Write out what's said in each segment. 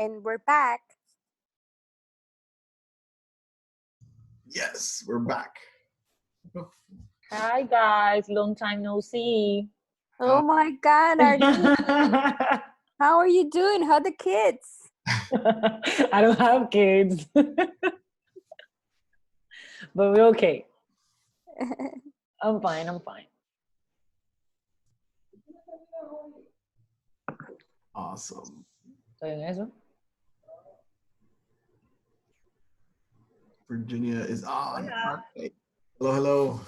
And we're back. Yes, we're back. Hi guys, long time no see. Oh my God, Arlene. How are you doing? How the kids? I don't have kids. But we're okay. I'm fine. Awesome. ¿Estoy en eso? Virginia is on. Hola. Hello, hello.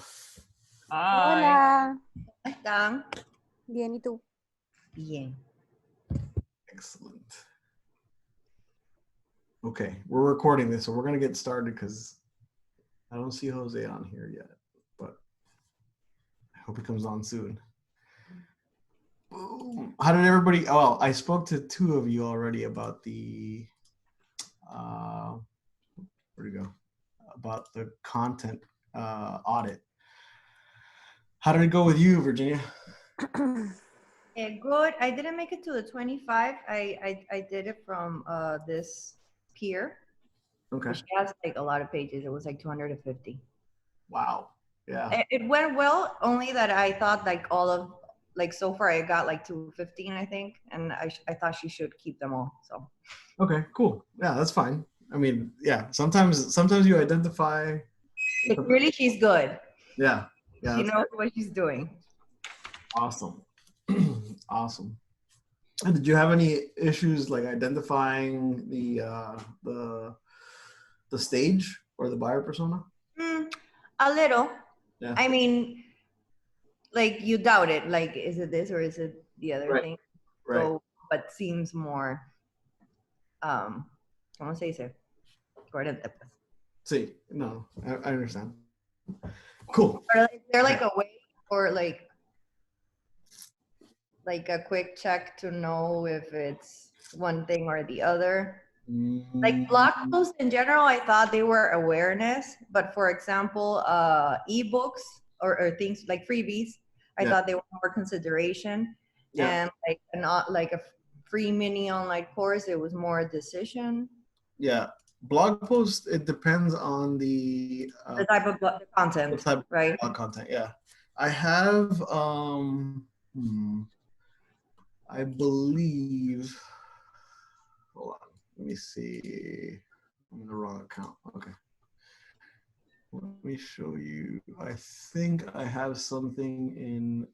Hi. Hola. ¿Cómo están? Bien, ¿y tú? Bien. Excellent. Okay, we're recording this, so we're going to get started because I don't see Jose on here yet, but I hope he comes on soon. Boom. How did everybody, well, I spoke to two of you already about the, where'd it go? About the content audit. How did it go with you, Virginia? Good. I didn't make it to the 25. I did it from this peer. Okay. She has like a lot of pages. It was like 250. Wow. Yeah. It went well, only that I thought like all of, like so far I got like 215, I think. And I thought she should keep them all, so. Okay, cool. Yeah, that's fine. I mean, yeah, sometimes you identify. Really, she's good. Yeah. She knows what she's doing. Awesome. Awesome. And did you have any issues like identifying the stage or the buyer persona? A little. Yeah. I mean, like you doubt it. Like, is it this or is it the other thing? Right. So, but seems more, ¿cómo se dice? Coherente, pues. See, no, I understand. Cool. Or is there like a way or like a quick check to know if it's one thing or the other? Like blog posts in general, I thought they were awareness, but for example, ebooks or things like freebies, I thought they were more consideration. And like not like a free mini online course, it was more decision. Yeah, blog post, it depends on the type of content, right? Blog content, yeah. I have I believe, hold on, let me see. I'm in the wrong account. Okay. Let me show you. I think I have something in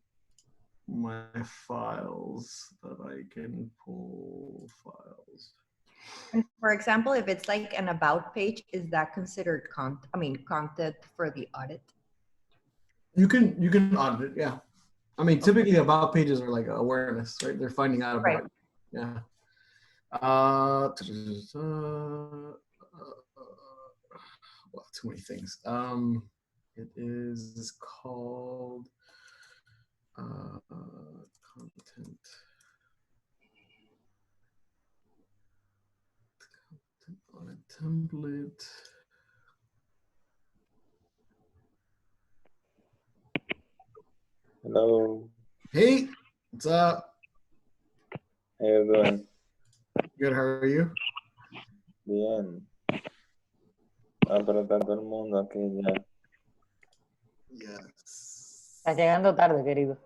my files that I can pull files. And for example, if it's like an about page, is that considered content for the audit? You can audit it, yeah. I mean, typically about pages are like awareness, right? They're finding out about it. Yeah. Well, too many things. It is called content on a template. Hello. Hey, what's up? How you doing? Good, how are you? Bien. Pero está todo el mundo aquí ya. Yes. Estás llegando tarde, querido.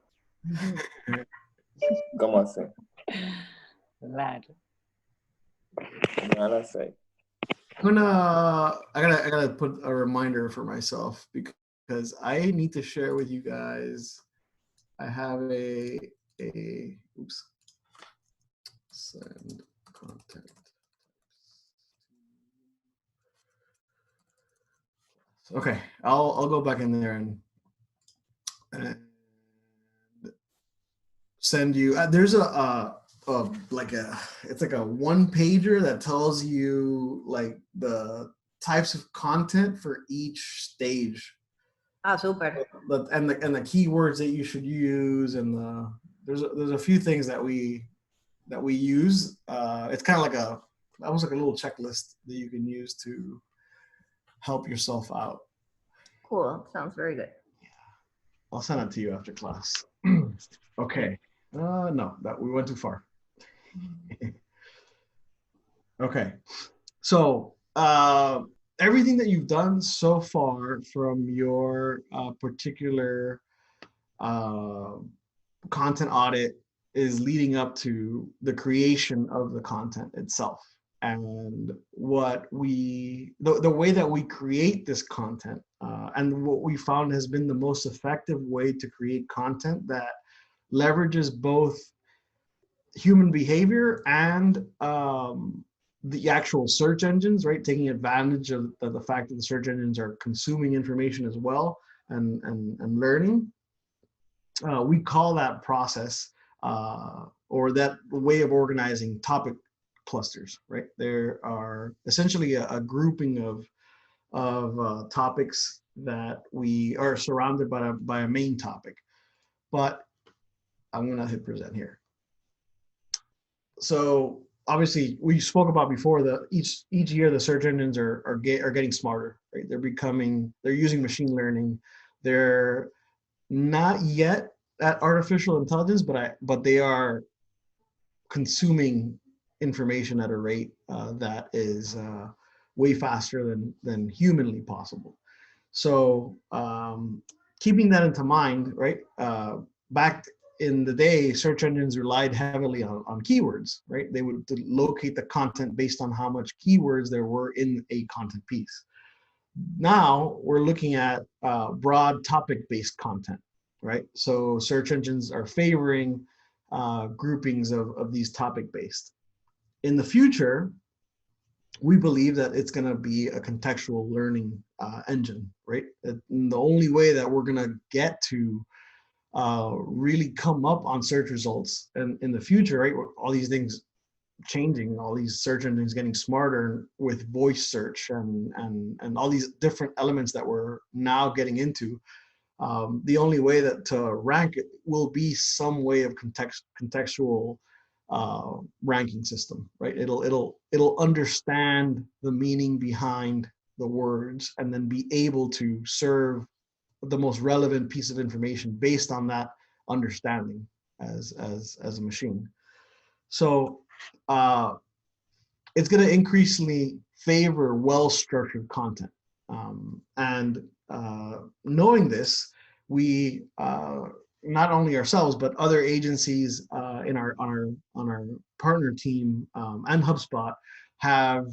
¿Cómo así? Claro. A las 6. I gotta put a reminder for myself because I need to share with you guys. I have a oops, send content. Okay, I'll go back in there and send you. There's it's like a one pager that tells you like the types of content for each stage. Ah, super. And the keywords that you should use, and there's a few things that we use. It's kind of like almost like a little checklist that you can use to help yourself out. Cool. Sounds very good. Yeah. I'll send it to you after class. Okay. No, that we went too far. Okay. So everything that you've done so far from your particular content audit is leading up to the creation of the content itself. And the way that we create this content, and what we found has been the most effective way to create content that leverages both human behavior and the actual search engines, right? Taking advantage of the fact that the search engines are consuming information as well and learning. We call that process or that way of organizing topic clusters, right? There are essentially a grouping of topics that we are surrounded by a main topic. But I'm gonna hit present here. So obviously we spoke about before that each year the search engines are getting smarter, right? They're using machine learning. They're not yet at artificial intelligence, but they are consuming information at a rate that is way faster than humanly possible. So keeping that into mind, right? Back in the day, search engines relied heavily on keywords, right? They would locate the content based on how much keywords there were in a content piece. Now we're looking at broad topic-based content, right? So search engines are favoring groupings of these topic-based. In the future, we believe that it's going to be a contextual learning engine, right? And the only way that we're going to get to really come up on search results and in the future, right? All these things changing, all these search engines getting smarter with voice search and all these different elements that we're now getting into. The only way that to rank it will be some way of contextual ranking system, right? It'll understand the meaning behind the words and then be able to serve the most relevant piece of information based on that understanding as a machine. So it's going to increasingly favor well-structured content. And knowing this, we not only ourselves but other agencies in on our partner team and HubSpot have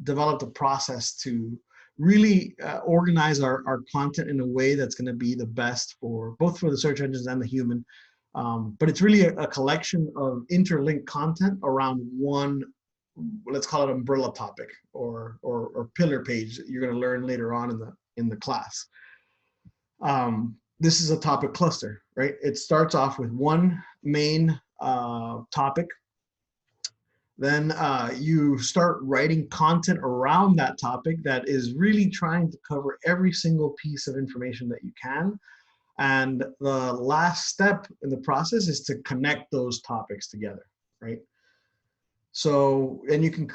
developed a process to really organize our content in a way that's going to be the best for both for the search engines and the human. But it's really a collection of interlinked content around one, let's call it umbrella topic or pillar page that you're going to learn later on in the class. This is a topic cluster, right? It starts off with one main topic. Then you start writing content around that topic that is really trying to cover every single piece of information that you can. And the last step in the process is to connect those topics together, right? So, and you can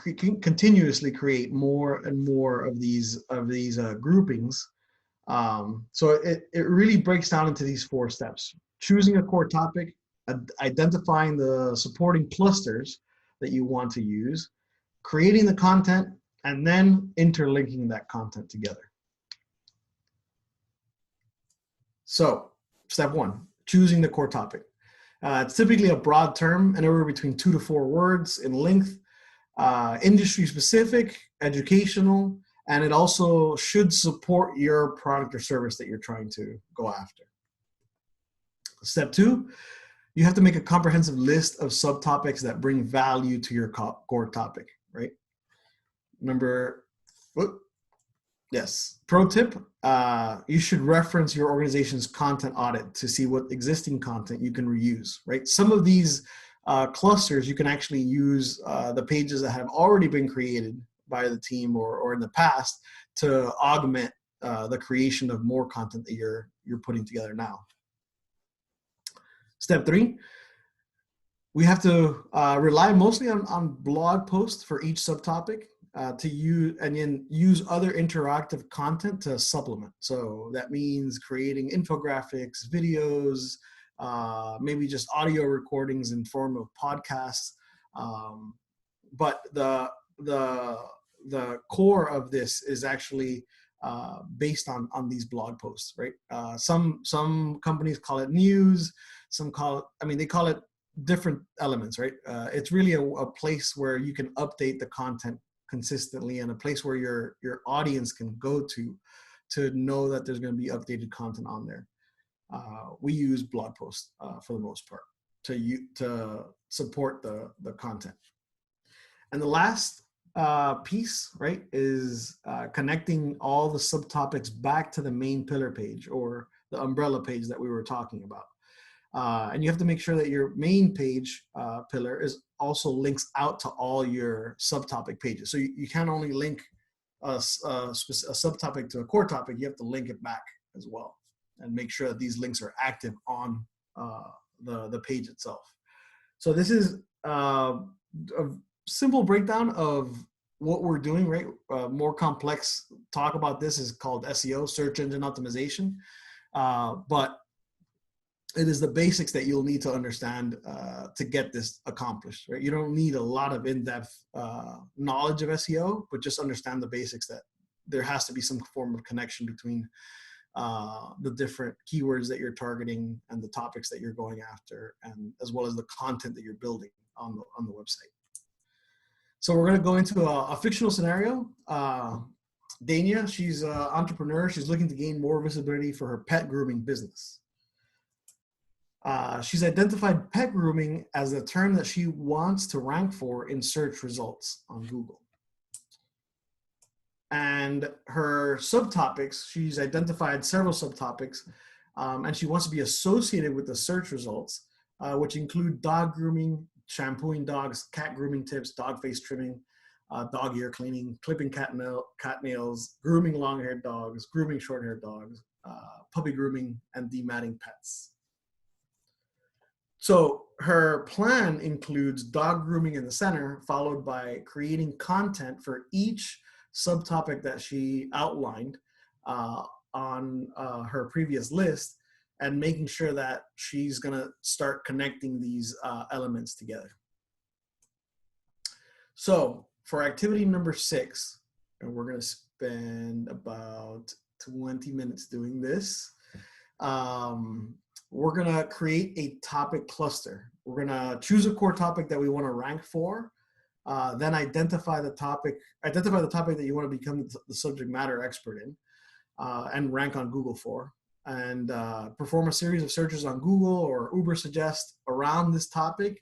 continuously create more and more of these groupings. So it really breaks down into these 4 steps: choosing a core topic, identifying the supporting clusters that you want to use, creating the content, and then interlinking that content together. So step 1, choosing the core topic. It's typically a broad term, anywhere between 2 to 4 words in length, industry specific, educational, and it also should support your product or service that you're trying to go after. Step 2, you have to make a comprehensive list of subtopics that bring value to your core topic, right? Yes, pro tip, you should reference your organization's content audit to see what existing content you can reuse, right? Some of these clusters, you can actually use the pages that have already been created by the team or in the past to augment the creation of more content that you're putting together now. Step 3, we have to rely mostly on blog posts for each subtopic to use, and then use other interactive content to supplement. So that means creating infographics, videos, maybe just audio recordings in form of podcasts, but the core of this is actually based on these blog posts, right? Some companies call it news, some call it, I mean, they call it different elements, right? It's really a place where you can update the content consistently, and a place where your audience can go to know that there's going to be updated content on there. We use blog posts for the most part to support the content. And the last piece, right, is connecting all the subtopics back to the main pillar page, or the umbrella page that we were talking about. And you have to make sure that your main page pillar is also links out to all your subtopic pages. So you can't only link a subtopic to a core topic, you have to link it back as well, and make sure that these links are active on the page itself. So this is a simple breakdown of what we're doing, right? More complex talk about this is called SEO, search engine optimization. But it is the basics that you'll need to understand to get this accomplished, right? You don't need a lot of in-depth knowledge of SEO, but just understand the basics, that there has to be some form of connection between the different keywords that you're targeting and the topics that you're going after, and as well as the content that you're building on the website. So we're going to go into a fictional scenario. Dania, she's an entrepreneur. She's looking to gain more visibility for her pet grooming business. She's identified pet grooming as a term that she wants to rank for in search results on Google. And her subtopics, she's identified several subtopics, and she wants to be associated with the search results, which include dog grooming, shampooing dogs, cat grooming tips, dog face trimming, dog ear cleaning, clipping cat nails, grooming long-haired dogs, grooming short-haired dogs, puppy grooming, and dematting pets. So her plan includes dog grooming in the center, followed by creating content for each subtopic that she outlined on her previous list, and making sure that she's gonna start connecting these elements together. So for activity number 6, and we're gonna spend about 20 minutes doing this, we're gonna create a topic cluster. We're gonna choose a core topic that we wanna rank for, then identify the topic that you wanna become the subject matter expert in, and rank on Google for, and perform a series of searches on Google or Ubersuggest around this topic,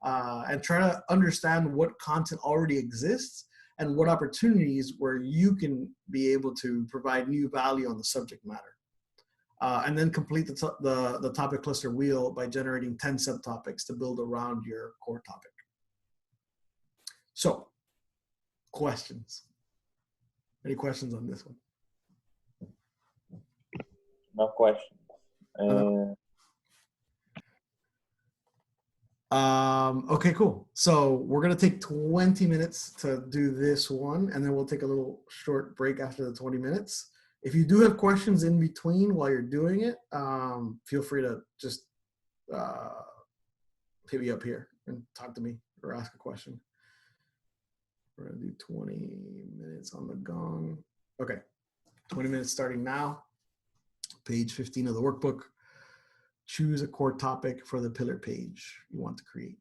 and try to understand what content already exists and what opportunities where you can be able to provide new value on the subject matter. And then complete the topic cluster wheel by generating 10 subtopics to build around your core topic. So, questions? Any questions on this one? No question. Okay, cool. So we're gonna take 20 minutes to do this one, and then we'll take a little short break after the 20 minutes. If you do have questions in between while you're doing it, feel free to just hit me up here and talk to me or ask a question. We're gonna do 20 minutes on the gong. Okay, 20 minutes starting now. Page 15 of the workbook. Choose a core topic for the pillar page you want to create.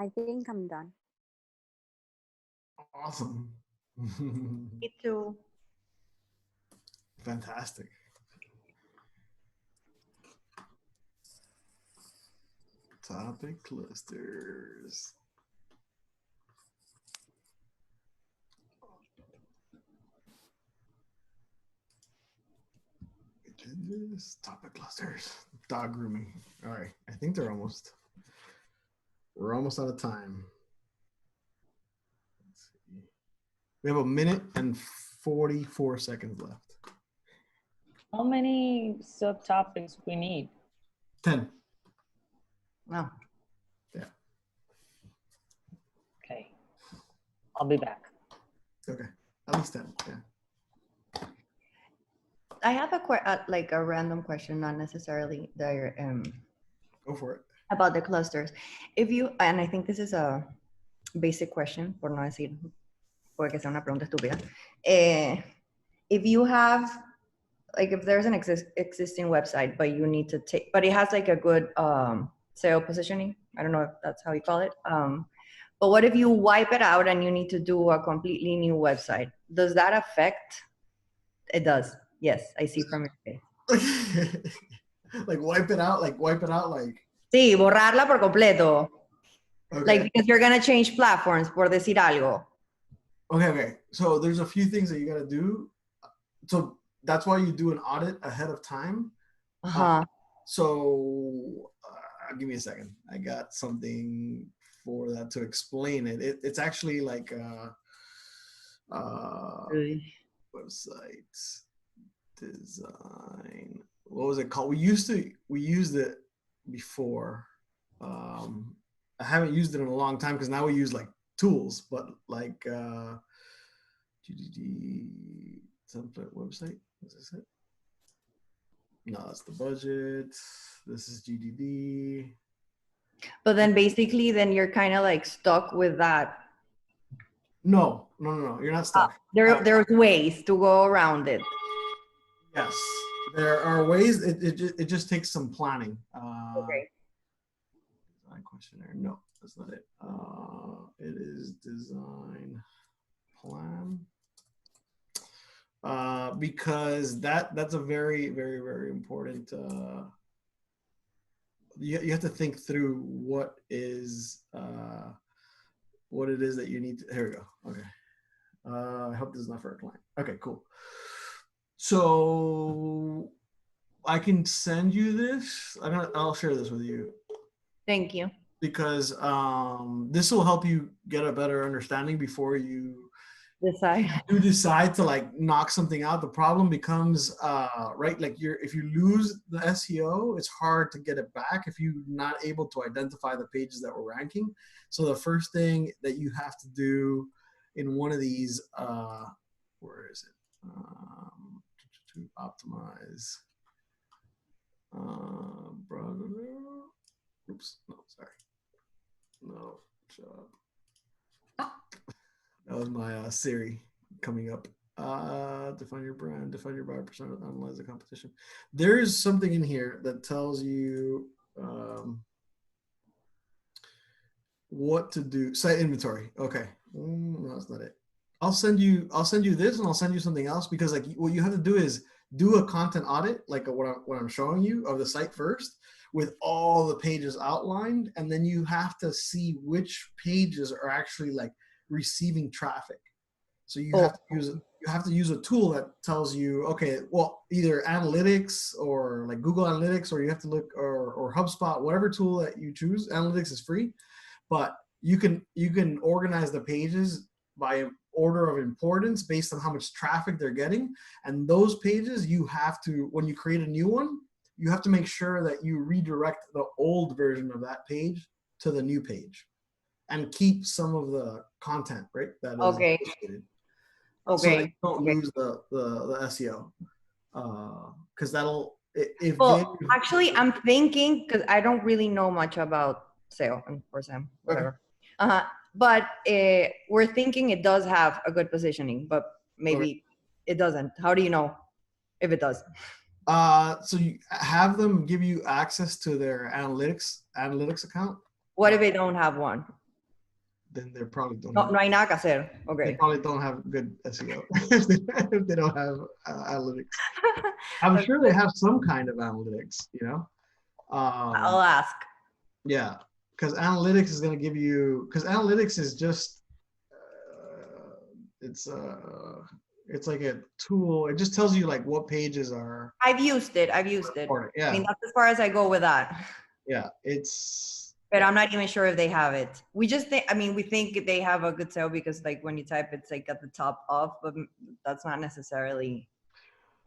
I think I'm done. Awesome. Me too. Fantastic. Topic clusters. We did this. Topic clusters. Dog grooming. All right. I think we're almost out of time. Let's see. We have 1 minute and 44 seconds left. How many subtopics we need? 10. No. Yeah. Okay. I'll be back. Okay. At least 10. Yeah. I have like a random question, not necessarily the Go for it. about the clusters. If you, and I think this is a basic question, por no decir, puede que sea una pregunta estúpida. If you have, like, if there's an existing website, but you need to take, but it has like a good SEO positioning. I don't know if that's how you call it. But what if you wipe it out and you need to do a completely new website? Does that affect? It does. Yes, I see from your face. Like wipe it out, like. Sí, borrarla por completo. Okay. Like, because you're gonna change platforms, por decir algo. Okay. So there's a few things that you gotta do. So that's why you do an audit ahead of time. So give me a second. I got something for that to explain it. It's actually like website design. What was it called? We used it before. I haven't used it in a long time because now we use like tools, but like GDD template website. Is this it? No, that's the budget. This is GDD. But then basically, then you're kind of like stuck with that. No. You're not stuck. There's ways to go around it. Yes, there are ways. It just takes some planning. Okay. Design questionnaire. No, that's not it. It is design plan. Because that's a very, very, very important. You have to think through what it is that you need to. Here we go. Okay. I hope this is not for a client. Okay, cool. So I can send you this. I'll share this with you. Thank you. Because this will help you get a better understanding before you decide to like knock something out. The problem becomes right, like if you lose the SEO, it's hard to get it back if you're not able to identify the pages that were ranking. So the first thing that you have to do in one of these, where is it? To optimize. Oops, no, sorry. No, that was my Siri coming up. Define your brand, define your buyer persona, analyze the competition. There is something in here that tells you what to do. Site inventory. Okay, no, that's not it. I'll send you this, and I'll send you something else, because like what you have to do is do a content audit, like what I'm showing you of the site first, with all the pages outlined, and then you have to see which pages are actually like receiving traffic. So you have to use a tool that tells you, okay, well, either analytics or like Google Analytics, or you have to look or HubSpot, whatever tool that you choose. Analytics is free, but you can organize the pages by order of importance based on how much traffic they're getting. And those pages, you have to, when you create a new one, you have to make sure that you redirect the old version of that page to the new page and keep some of the content, right? That is associated. So that you don't lose the SEO. Because that'll, actually, I'm thinking, because I don't really know much about SEO and for Sam, whatever. Okay. But we're thinking it does have a good positioning, but maybe it doesn't. How do you know if it does? So you have them give you access to their analytics account. What if they don't have one? then they probably don't. No hay nada que hacer. They Okay. probably don't have good SEO if they don't have analytics. I'm sure they have some kind of analytics, you know. I'll ask. Yeah, because analytics is going to give you, because analytics is just it's like a tool. It just tells you like what pages are. I've used it. Yeah. I mean, that's as far as I go with that. Yeah, it's. But I'm not even sure if they have it. We just think, I mean, we think they have a good SEO because like when you type, it's like at the top of, but that's not necessarily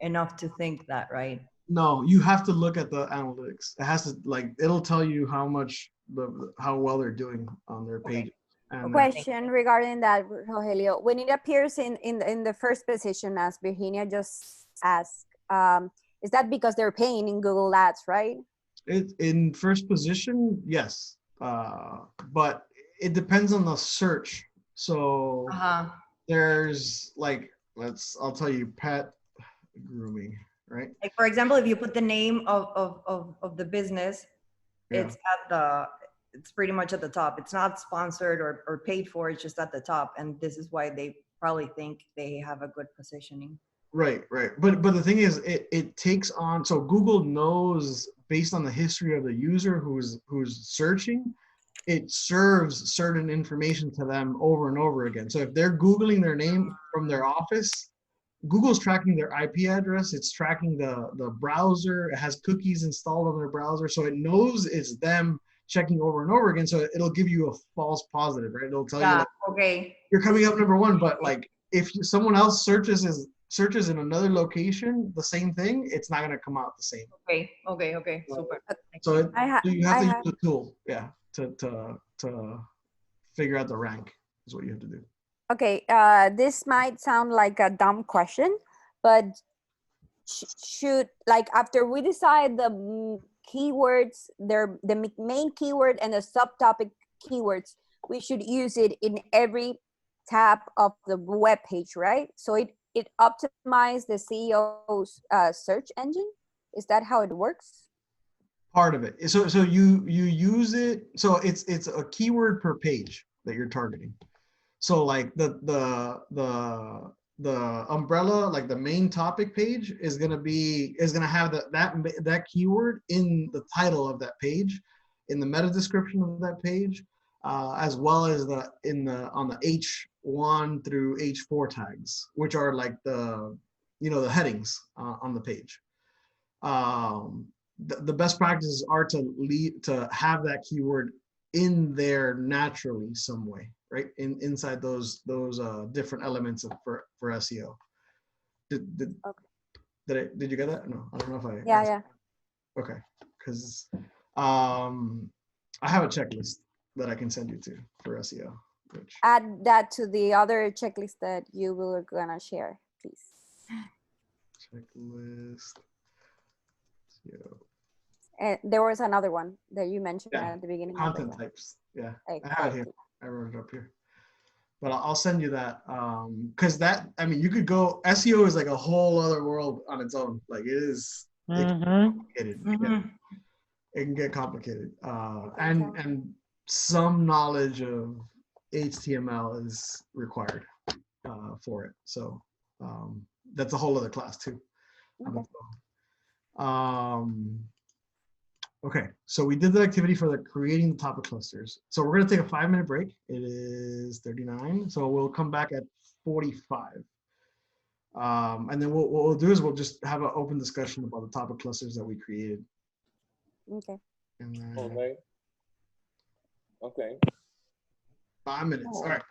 enough to think that, right? No, you have to look at the analytics. It has to, like, it'll tell you how well they're doing on their page. And Question regarding that, Rogelio. When it appears in the first position, as Virginia just asked, is that because they're paying in Google Ads, right? In first position, yes, but it depends on the search. So there's like, I'll tell you, pet grooming, right? Like for example, if you put the name of the business, it's pretty much at the top. It's not sponsored or paid for. It's just at the top, and this is why they probably think they have a good positioning. Right. But the thing is, it takes on. So Google knows based on the history of the user who's searching, it serves certain information to them over and over again. So if they're Googling their name from their office, Google's tracking their IP address. It's tracking the browser. It has cookies installed on their browser, so it knows it's them checking over and over again. So it'll give you a false positive, right? It'll tell you, like, okay, you're coming up number one, but like if someone else searches in another location the same thing, it's not gonna come out the same. Okay, super. So you have to use a a tool, to figure out the rank is what you have to do. Okay, this might sound like a dumb question, but should, like, after we decide the keywords, the main keyword and the subtopic keywords, we should use it in every tab of the web page, right? So it optimizes the SEO's search engine. Is that how it works? Part of it. So you use it. So it's a keyword per page that you're targeting. So like the umbrella, like the main topic page is gonna have that keyword in the title of that page, in the meta description of that page, as well as on the H1 through H4 tags, which are like the headings on the page. The best practices are to have that keyword in there naturally some way, right? Inside those different elements for SEO. Did you get that? No, I don't know if I. Yeah. Okay, because I have a checklist that I can send you to for SEO. Add that to the other checklist that you were gonna share, please. Checklist. SEO. And there was another one that you mentioned at the beginning. Content types. Yeah, exactly. I have it here. I wrote it up here. But I'll send you that, because you could go, SEO is like a whole other world on its own. Like it is complicated. It can get complicated. And some knowledge of HTML is required for it. So that's a whole other class too. Okay, so we did the activity for creating the topic clusters. So we're gonna take a 5-minute break. It is 39, so we'll come back at 45. And then what we'll do is we'll just have an open discussion about the topic clusters that we created. Okay. And then, Okay. 5 minutes, all right.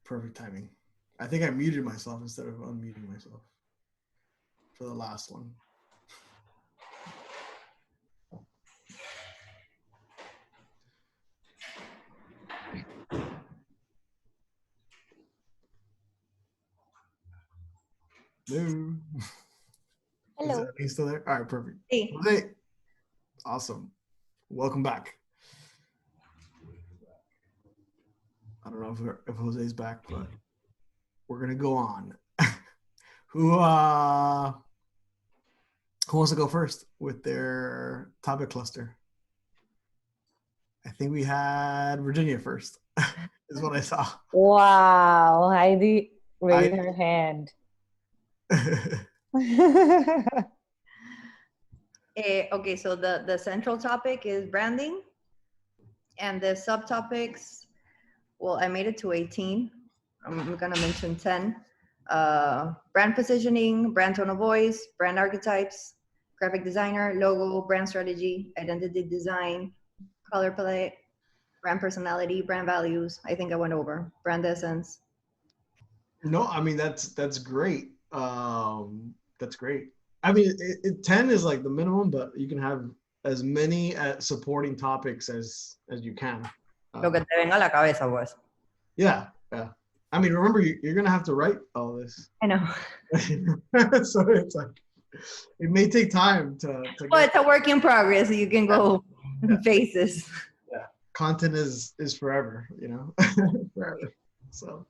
Perfect timing. I think I muted myself instead of unmuting myself for the last one. No. Hello. Are you still there? All right, perfect. Sí. Jose, awesome. Welcome back. I don't know if Jose's back, but we're gonna go on. Who wants to go first with their topic cluster? I think we had Virginia first, is what I saw. Wow, Heidi raised her hand. Okay, so the central topic is branding, and the subtopics, well, I made it to 18. I'm gonna mention 10. Brand positioning, brand tone of voice, brand archetypes, graphic designer, logo, brand strategy, identity design, color palette, brand personality, brand values. I think I went over brand essence. No, I mean that's great. That's great. I mean, 10 is like the minimum, but you can have as many supporting topics as you can. Lo que te venga a la cabeza, pues. Yeah. I mean, remember, you're gonna have to write all this. I know. So it's like it may take time to Well, it's a work in progress. You can go phases. Yeah, content is forever, forever. So,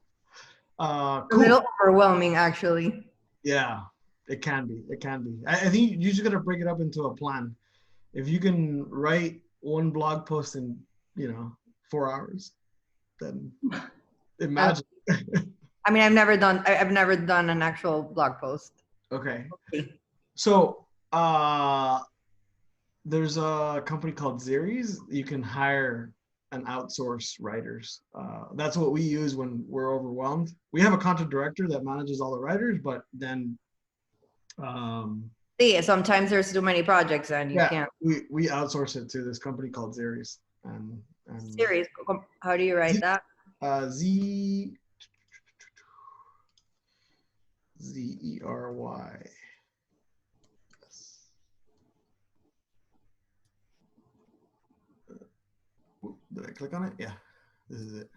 A cool. little overwhelming, actually. Yeah, it can be. It can be. I think you just gotta break it up into a plan. If you can write one blog post in 4 hours, then imagine. I mean, I've never done an actual blog post. Okay. So there's a company called Zeries. You can hire and outsource writers. That's what we use when we're overwhelmed. We have a content director that manages all the writers, but then See, sometimes there's too many projects and you can't. We outsource it to this company called Zeries. And Series, how do you write that? Zery. Did I click on it? Yeah, this is it.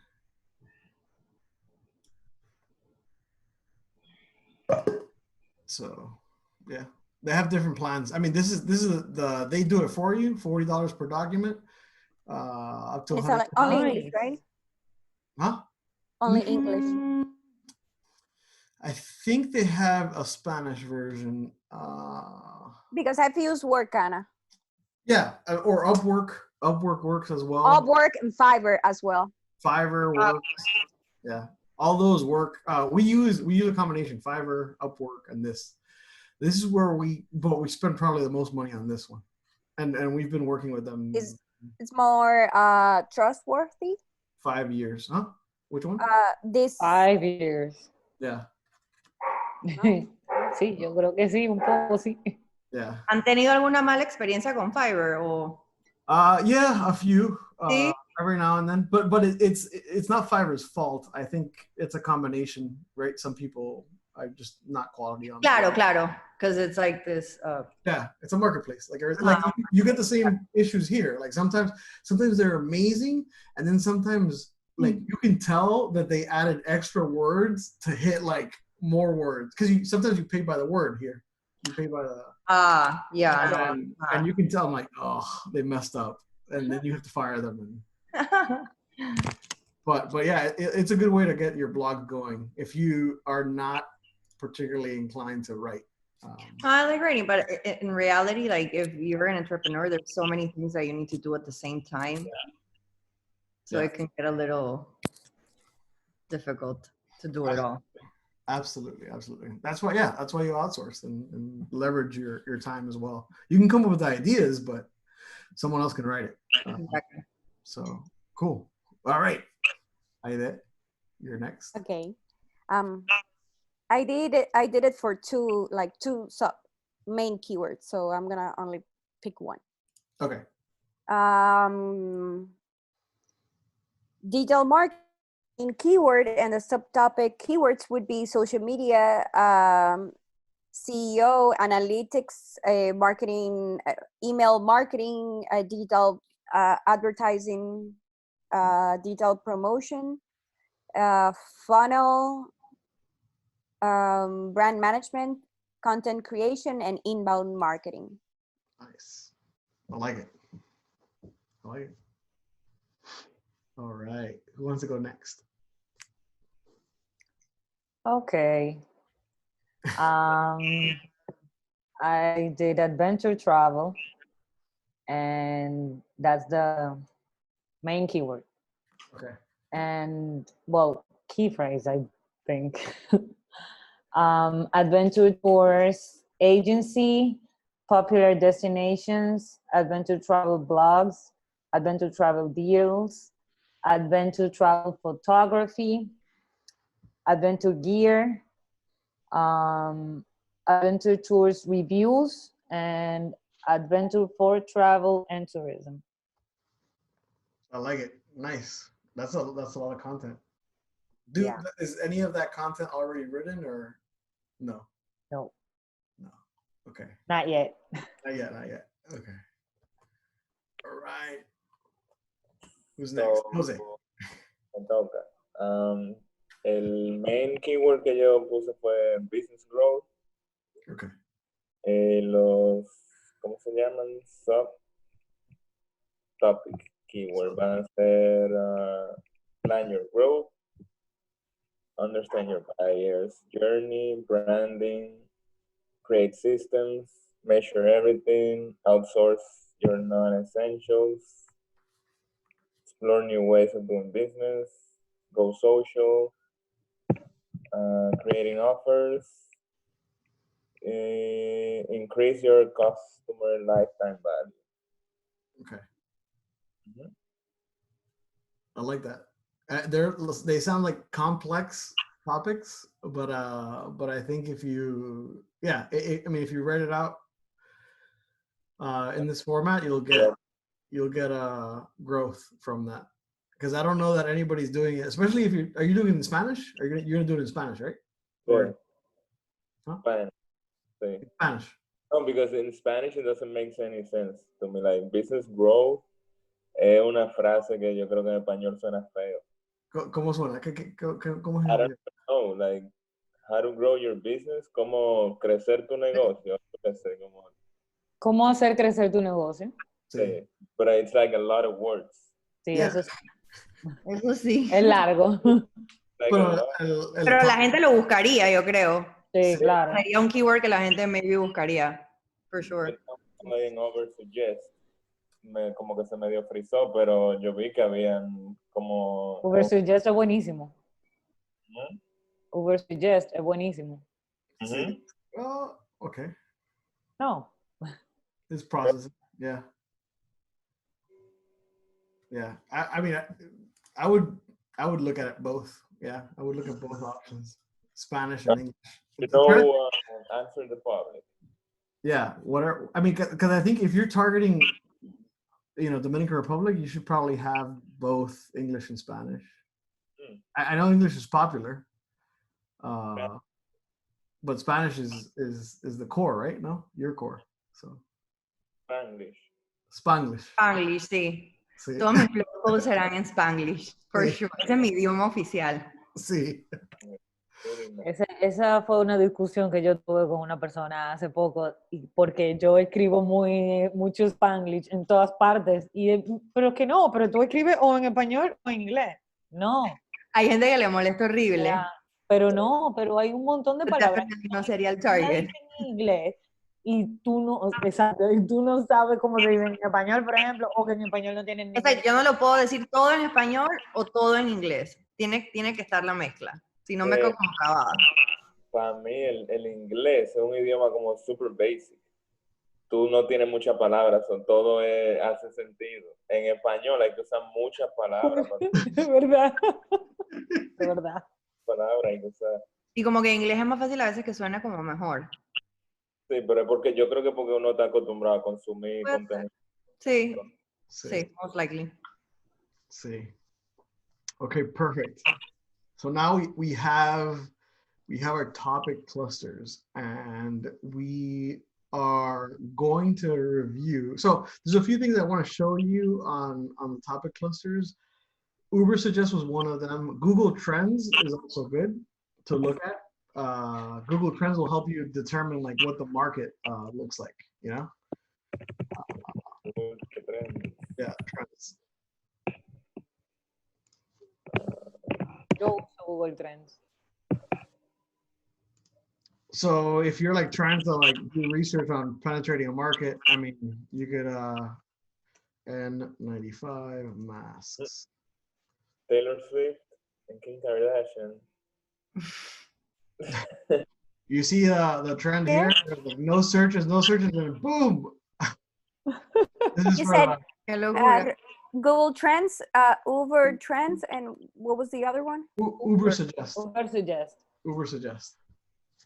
So yeah, they have different plans. I mean, this is they do it for you, $40 per document, up to It's only English, right? Huh? Only English. I think they have a Spanish version. Because I've used Workana. Yeah, or Upwork. Upwork works as well. Upwork and Fiverr as well. Fiverr works. Yeah, all those work. We use a combination: Fiverr, Upwork, and this. This is where we spend probably the most money on this one, and we've been working with them. It's more trustworthy. 5 years, huh? Which one? This 5 years. Yeah. Sí, yo creo que sí, un poco sí. Yeah. ¿Han tenido alguna mala experiencia con Fiverr o? Yeah, a few. ¿Sí? Every now and then, but it's not Fiverr's fault. I think it's a combination, right? Some people are just not quality on. Claro, because it's like this. Yeah, it's a marketplace. Like you get the same issues here. Like sometimes they're amazing, and then sometimes like you can tell that they added extra words to hit like more words because sometimes you pay by the word here. You pay by the. Yeah. And you can tell them like, oh, they messed up, and then you have to fire them. But yeah, it's a good way to get your blog going if you are not particularly inclined to write. I like writing, but in reality, like if you're an entrepreneur, there's so many things that you need to do at the same time. So it can get a little difficult to do it all. Absolutely. That's why you outsource and leverage your time as well. You can come up with ideas, but someone else can write it. Exactly. So cool. All right. Are you there? You're next. Okay. I did it for two sub main keywords, so I'm gonna only pick one. Okay. Digital marketing in keyword, and the subtopic keywords would be social media, CEO, analytics, marketing, email marketing, digital advertising, digital promotion, funnel, brand management, content creation, and inbound marketing. Nice. I like it. I like it. All right. Who wants to go next? Okay. I did adventure travel, and that's the main keyword. Okay. And well, key phrase, I think. Adventure tours agency, popular destinations, adventure travel blogs, adventure travel deals, adventure travel photography, adventure gear, adventure tours reviews, and adventure for travel and tourism. I like it. Nice. That's a lot of content. Yeah. Is any of that content already written or no? No, No. Okay. not yet. Not yet. Not yet. Okay. All right. Who's next? Jose. Me toca. El main keyword que yo puse fue business growth. Okay. Los, ¿cómo se llaman? Subtopic keyword van a ser plan your growth, understand your buyers journey, branding, create systems, measure everything, outsource your non-essentials, explore new ways of doing business, go social, creating offers, increase your customer lifetime value. Okay. Mhm. I like that. They sound like complex topics, but I think if you I mean if you write it out in this format, you'll get growth from that. Because I don't know that anybody's doing it, especially if are you doing it in Spanish? You're gonna do it in Spanish, right? Yeah. Huh? Spanish. Sí. In Spanish. No, because in Spanish it doesn't make any sense to me. Like business growth es una frase que yo creo que en español suena feo. ¿Cómo suena? ¿Cómo I don't know, like how to grow your business, cómo crecer tu negocio. ¿Cómo hacer crecer tu negocio? Sí. But it's like a lot of words. Sí, Yeah. Eso sí. es largo. Like a Pero lot. Pero la gente lo buscaría, yo creo. Sí, claro. Sería un keyword que la gente maybe buscaría. For sure. En over suggest. Como que se medio frizó, pero yo vi que habían como... Uber Suggest es buenísimo. ¿Mm? Uber Suggest es buenísimo. Sí. Oh, okay. No. This process, yeah. Yeah. I mean, I would look at it both. Yeah, I would look at both options, Spanish and English. You know, answer the public. Yeah, whatever. I mean, because I think if you're targeting, Dominican Republic, you should probably have both English and Spanish. I know English is popular, but Spanish is the core, right? No, your core. So. Spanglish. Spanglish. Spanglish, sí. Sí. Todos mis blog posts serán en Spanglish, for sure. Ese es mi idioma oficial. Sí. Esa fue una discusión que yo tuve con una persona hace poco, porque yo escribo mucho Spanglish en todas partes, pero que no, pero tú escribes o en español o en inglés. No. Hay gente que le molesta horrible. Ya, pero hay un montón de palabras que no sería el target. En inglés y tú no sabes cómo se dice en español, por ejemplo, o que en español no tienen O sea, yo no lo puedo decir todo en español o todo en inglés. Tiene que estar la mezcla. Si no me quedo como acabada. Para mí el inglés es un idioma como super basic. Tú no tienes muchas palabras, todo hace sentido. En español hay que usar muchas palabras. Es verdad. Es verdad. Palabras hay que usar. Y como que en inglés es más fácil a veces que suena como mejor. Sí, pero es porque yo creo que porque uno está acostumbrado a consumir contenido. Sí, most likely. Sí. Okay, perfect. So now we have our topic clusters, and we are going to review. So there's a few things I want to show you on the topic clusters. Uber Suggest was one of them. Google Trends is also good to look at. Google Trends will help you determine like what the market looks like, you know? Yeah, trends. Yo uso Google Trends. So if you're like trying to like do research on penetrating a market, I mean, you could N95 masks. Taylor Swift and Kim Kardashian. You see the trend here? Like, no searches, and boom. This is You for said Qué locura. Google Trends, Uber Trends, and what was the other one? Uber Suggest. Uber Suggest. Uber Suggest.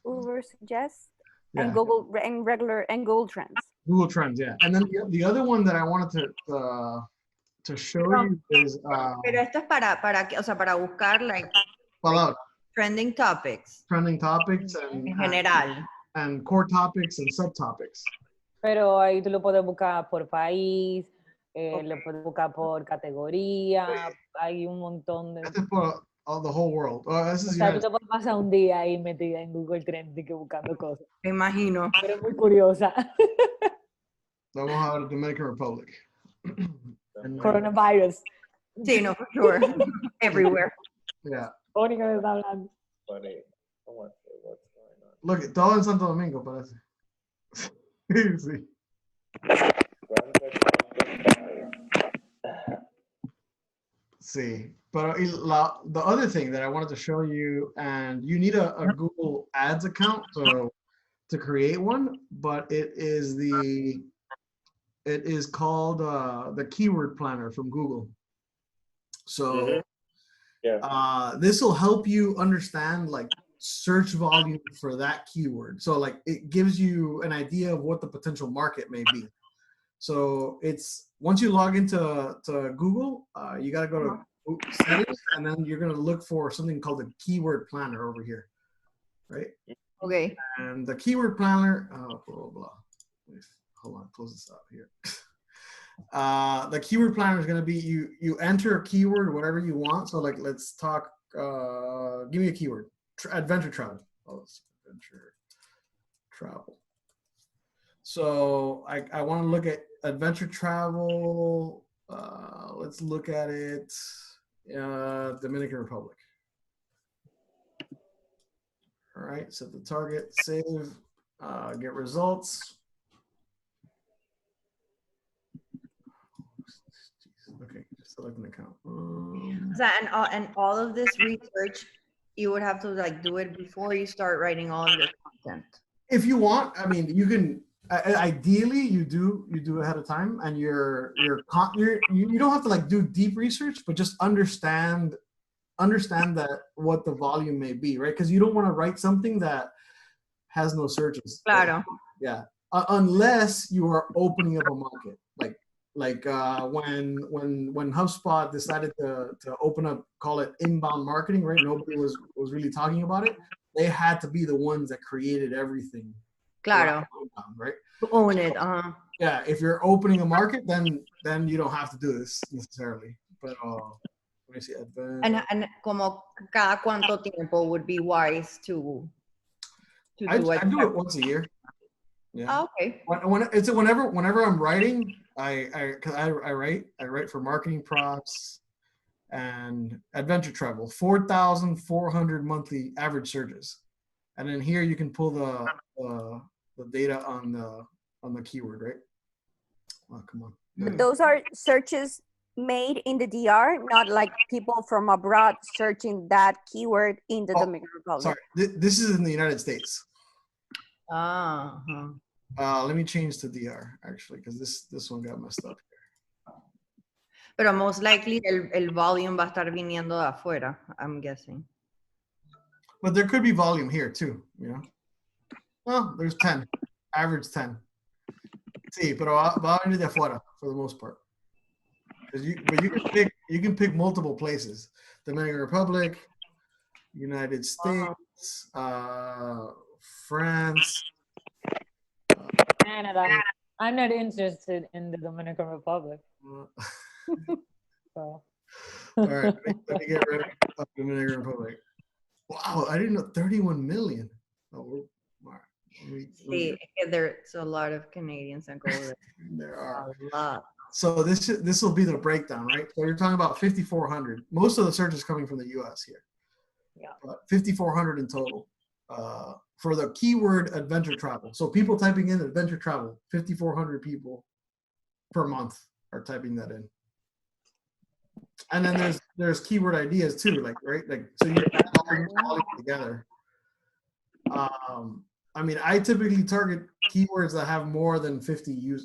Uber Suggest Yeah. and Google and regular and Google Trends. Google Trends, yeah. And then the other one that I wanted to show you is Pero esto es para que, o sea, para buscar like follow trending topics trending topics en general. and core topics and subtopics. Pero ahí tú lo puedes buscar por país, lo puedes buscar por categoría, hay un montón de... Este es por the whole world. This O is sea, tú te puedes pasar un día ahí metida en Google Trends y que buscando cosas. Me imagino. Pero es muy curiosa. Vamos a ver Dominican Republic. And, Coronavirus. Sí, no, for sure. Everywhere. yeah. Mónica me está hablando. Funny. I want to say what's going on. Look, todo en Santo Domingo parece. Sí. Sí. But the other thing that I wanted to show you, and you need a Google Ads account to create one, but it is called the Keyword Planner from Google. So this will help you understand like search volume for that keyword. So like it gives you an idea of what the potential market may be. So it's once you log into Google, you got to go to settings, and then you're going to look for something called the Keyword Planner over here, right? Okay. And the Keyword Planner, blah, blah, blah. Hold on, close this up here. The Keyword Planner is going to be you enter a keyword, whatever you want. So like, let's talk, give me a keyword, adventure travel. Oh, it's adventure travel. So I want to look at adventure travel. Let's look at it, Dominican Republic. All right, set the target, save, get results. Okay, just select an account. And all of this research, you would have to like do it before you start writing all your content. If you want, I mean, you can. Ideally, you do ahead of time, and you don't have to like do deep research, but just understand that what the volume may be, right? Because you don't want to write something that has no searches. Claro. Yeah, unless you are opening up a market, like when HubSpot decided to open up, call it inbound marketing, right? Nobody was really talking about it. They had to be the ones that created everything. Claro. Right? To own it. Yeah, if you're opening a market, then you don't have to do this necessarily. But let me see. And como cada cuánto tiempo would be wise to do I it? I do it once a year. Yeah. Oh, okay. Whenever I'm writing, I write for marketing props and adventure travel, 4,400 monthly average searches, and then here you can pull the data on the keyword, right? Oh, come on. Those are searches made in the DR, not like people from abroad searching that keyword in the Dominican Republic. Sorry, this is in the United States. Uh-huh. Let me change to DR actually, because this one got messed up here. Pero most likely el volume va a estar viniendo de afuera, I'm guessing. But there could be volume here too, you know. Well, there's 10, average 10. Sí, pero va a venir de afuera for the most part. But you can pick multiple places: Dominican Republic, United States, France. Canada. I'm not interested in the Dominican Republic. So. All right, let me get rid of Dominican Republic. Wow, I didn't know 31 million. Oh, all right. See, there's a lot of Canadians that go there. There are A lot. So this will be the breakdown, right? So you're talking about 5,400. Most of the search is coming from the U.S. here. Yeah. 5,400 in total for the keyword adventure travel. So people typing in adventure travel, 5,400 people per month are typing that in. And then there's keyword ideas too, like right, like so you add all together. I mean, I typically target keywords that have more than 50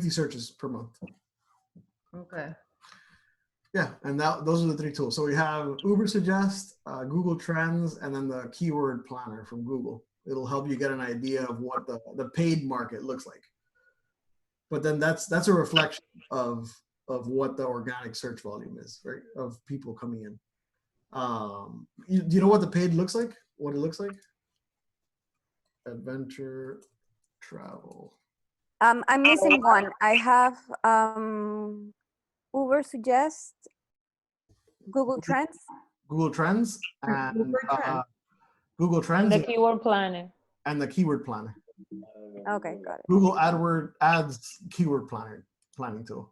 searches per month. Okay. Yeah, and those are the three tools. So we have Uber Suggest, Google Trends, and then the Keyword Planner from Google. It'll help you get an idea of what the paid market looks like. But then that's a reflection of what the organic search volume is, right? Of people coming in. Do you know what the paid looks like? What it looks like? Adventure travel. I'm missing one. I have Uber Suggest, Google Trends. Google Trends and Google Trends And the keyword planning. and the Keyword Planner. Okay, got it. Google Ads keyword planning tool.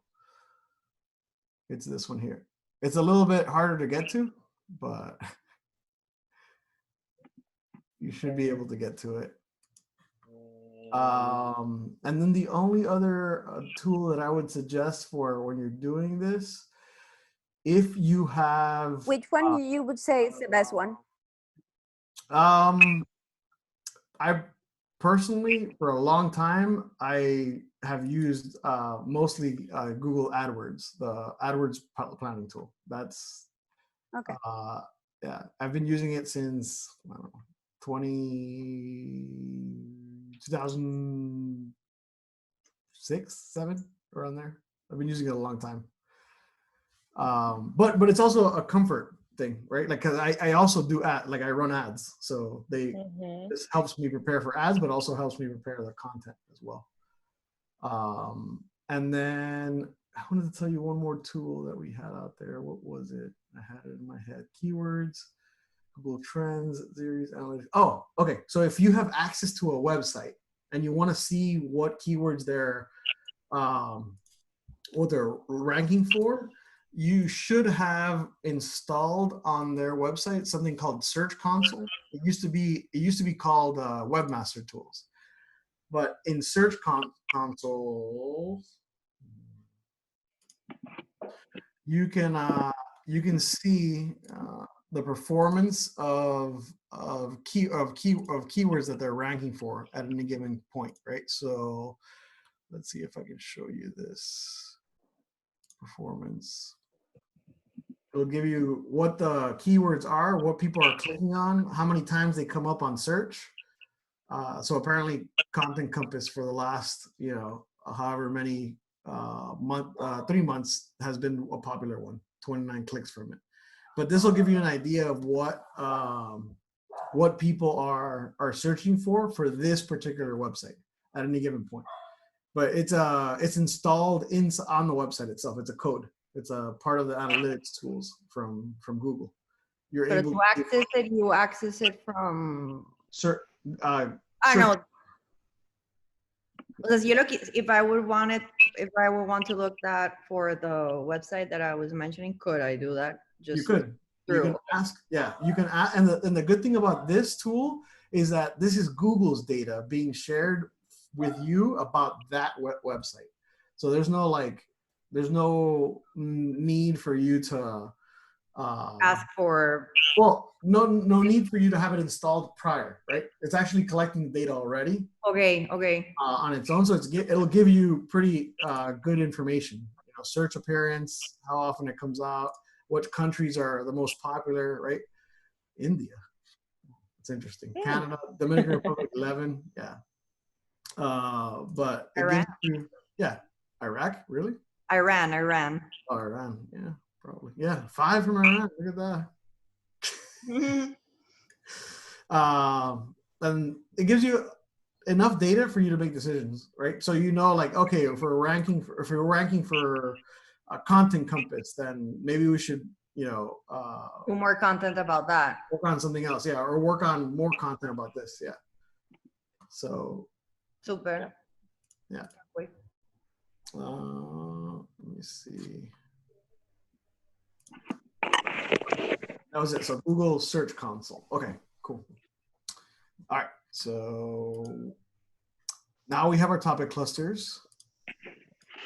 It's this one here. It's a little bit harder to get to, but you should be able to get to it. And then the only other tool that I would suggest for when you're doing this, if you have Which one you would say is the best one? I personally, for a long time, I have used mostly Google AdWords, the AdWords planning tool. That's okay. Yeah, I've been using it since I don't know 2006, 7, around there. I've been using it a long time. But it's also a comfort thing, right? Like, cause I also do I run ads, so this helps me prepare for ads, but also helps me prepare the content as well. And then I wanted to tell you one more tool that we had out there. What was it? I had it in my head. Keywords, Google Trends, series analytics. Oh, okay. So if you have access to a website and you want to see what keywords they're ranking for, you should have installed on their website something called Search Console. It used to be called Webmaster Tools, but in Search Console, you can see the performance of keywords that they're ranking for at any given point, right? So let's see if I can show you this performance. It'll give you what the keywords are, what people are clicking on, how many times they come up on search. So apparently Content Compass for the last, however many 3 months has been a popular one, 29 clicks from it. But this will give you an idea of what people are searching for this particular website at any given point. But it's installed on the website itself. It's a code. It's a part of the analytics tools from Google. You're able to access it. You access it from. I know. Because you look, if I would want to look that for the website that I was mentioning, could I do that? You could. You can ask. Yeah, you can ask. And the good thing about this tool is that this is Google's data being shared with you about that website. So there's no need for you to ask for. Well, no need for you to have it installed prior, right? It's actually collecting data already. Okay. On its own, so it'll give you pretty good information. Search appearance, how often it comes out, what countries are the most popular, right? India, it's interesting. Yeah. Canada, Dominican Republic, 11, yeah. But it gives you, Iraq, really? Iran. Oh, Iran, yeah, probably. Yeah, 5 from Iran. Look at that. And it gives you enough data for you to make decisions, right? So you know, like, okay, if we're ranking for a content compass, then maybe we should, Do more content about that. work on something else, yeah, or work on more content about this, yeah. So Super. yeah. Wait. Let me see. That was it. So Google Search Console. Okay, cool. All right. So now we have our topic clusters.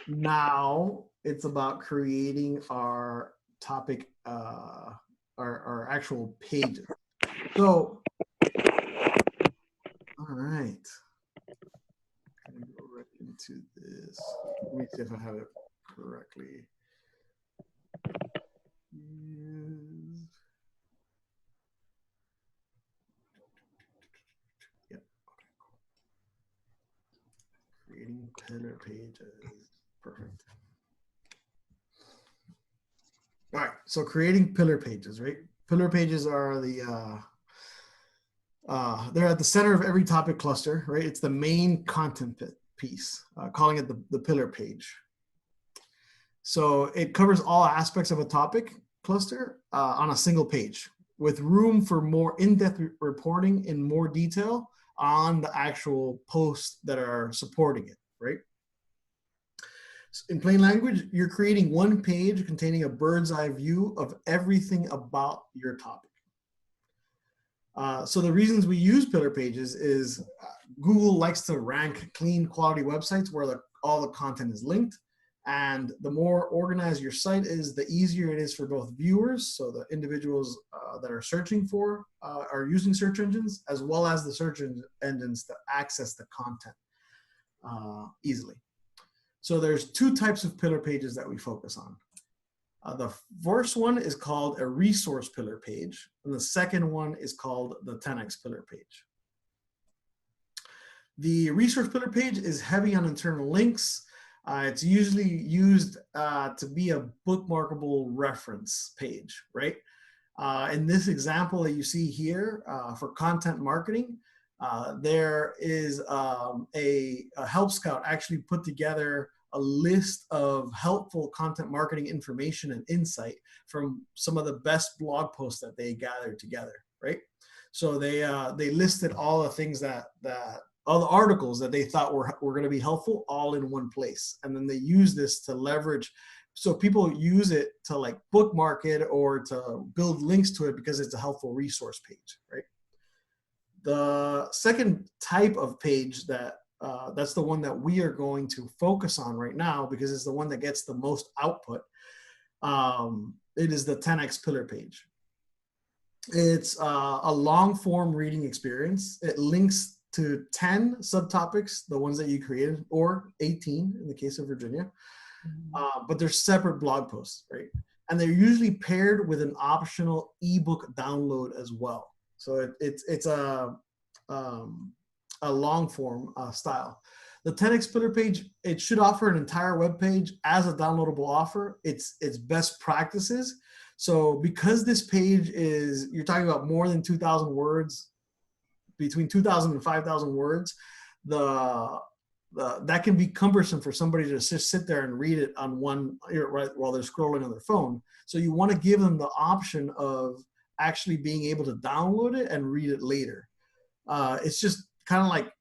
Now it's about creating our topic, our actual pages. So, all right. I'm gonna go right into this. Let me see if I have it correctly. Yeah. Okay. Cool. Creating pillar pages. Perfect. All right. So creating pillar pages, right? Pillar pages are they're at the center of every topic cluster, right? It's the main content piece, calling it the pillar page. So it covers all aspects of a topic cluster on a single page, with room for more in-depth reporting in more detail on the actual posts that are supporting it, right? So in plain language, you're creating one page containing a bird's eye view of everything about your topic. So the reasons we use pillar pages is Google likes to rank clean quality websites where all the content is linked. And the more organized your site is, the easier it is for both viewers, so the individuals that are searching for, are using search engines, as well as the search engines to access the content easily. So there's 2 types of pillar pages that we focus on. The first one is called a resource pillar page, and the second one is called the 10x pillar page. The resource pillar page is heavy on internal links. It's usually used to be a bookmarkable reference page, right? In this example that you see here for content marketing, there is a Help Scout actually put together a list of helpful content marketing information and insight from some of the best blog posts that they gathered together, right? So they listed all the things all the articles that they thought were going to be helpful all in one place. And then they use this to leverage. So people use it to like bookmark it or to build links to it because it's a helpful resource page, right? The second type of page that's the one that we are going to focus on right now because it's the one that gets the most output. It is the 10x pillar page. It's a long form reading experience. It links to 10 subtopics, the ones that you created, or 18 in the case of Virginia. But they're separate blog posts, right? And they're usually paired with an optional ebook download as well. So it's a long form style. The 10x pillar page, it should offer an entire web page as a downloadable offer. It's best practices. So because this page is, you're talking about more than 2,000 words, between 2,000 and 5,000 words, that can be cumbersome for somebody to just sit there and read it on one, right, while they're scrolling on their phone. So you want to give them the option of actually being able to download it and read it later. It's just kind of like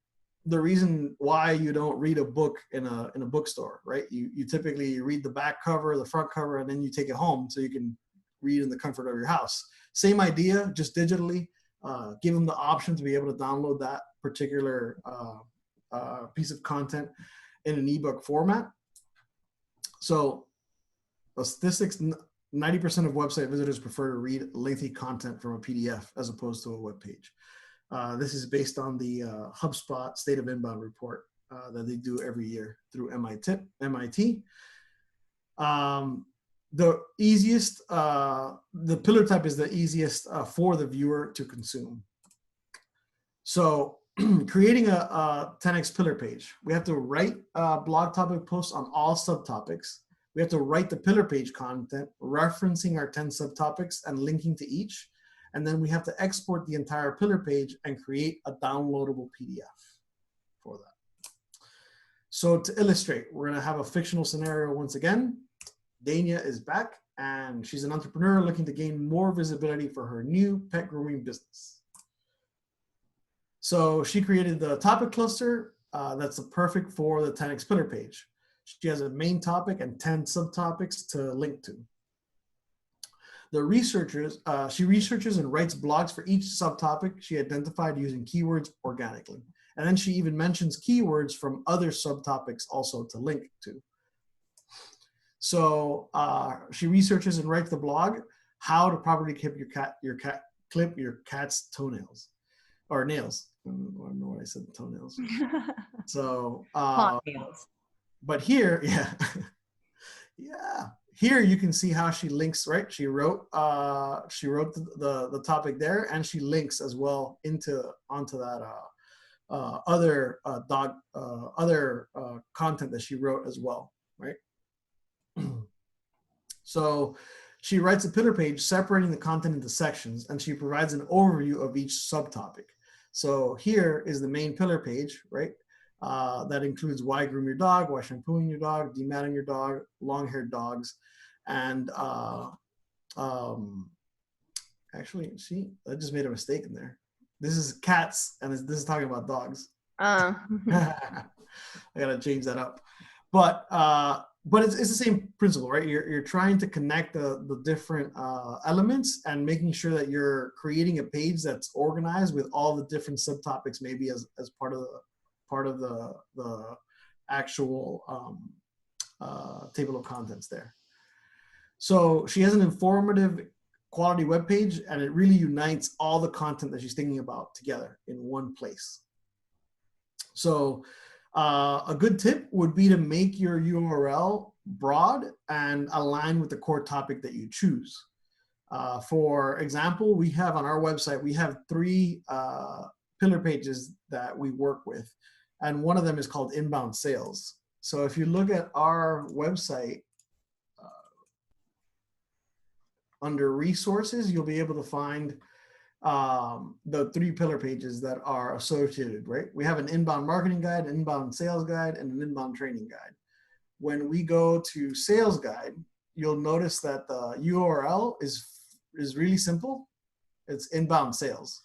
the reason why you don't read a book in a bookstore, right? You typically read the back cover, the front cover, and then you take it home so you can read in the comfort of your house. Same idea, just digitally. Give them the option to be able to download that particular piece of content in an ebook format. So the statistics, 90% of website visitors prefer to read lengthy content from a PDF as opposed to a web page. This is based on the HubSpot State of Inbound report that they do every year through MIT. The easiest, the pillar type is the easiest for the viewer to consume. So creating a 10x pillar page. We have to write blog topic posts on all subtopics. We have to write the pillar page content, referencing our 10 subtopics and linking to each. And then we have to export the entire pillar page and create a downloadable PDF for that. So to illustrate, we're gonna have a fictional scenario once again. Dania is back and she's an entrepreneur looking to gain more visibility for her new pet grooming business. So she created the topic cluster that's perfect for the 10x pillar page. She has a main topic and 10 subtopics to link to. She researches and writes blogs for each subtopic she identified using keywords organically. And then she even mentions keywords from other subtopics also to link to. So she researches and writes the blog, how to properly clip your cat's toenails or nails. I don't know why I said toenails. So, but here, here you can see how she links, right? She wrote the topic there, and she links as well onto that other content that she wrote as well, right? So she writes a pillar page separating the content into sections, and she provides an overview of each subtopic. So here is the main pillar page, right? That includes why groom your dog, why shampooing your dog, dematting your dog, long-haired dogs, and actually, see, I just made a mistake in there. This is cats, and this is talking about dogs. I gotta change that up, but it's the same principle, right? You're trying to connect the different elements and making sure that you're creating a page that's organized with all the different subtopics, maybe as part of the actual table of contents there. So she has an informative quality web page, and it really unites all the content that she's thinking about together in one place. So a good tip would be to make your URL broad and align with the core topic that you choose. For example, we have on our website, we have 3 pillar pages that we work with, and one of them is called inbound sales. So if you look at our website, under resources, you'll be able to find the 3 pillar pages that are associated, right? We have an inbound marketing guide, an inbound sales guide, and an inbound training guide. When we go to sales guide, you'll notice that the URL is really simple. It's inbound sales.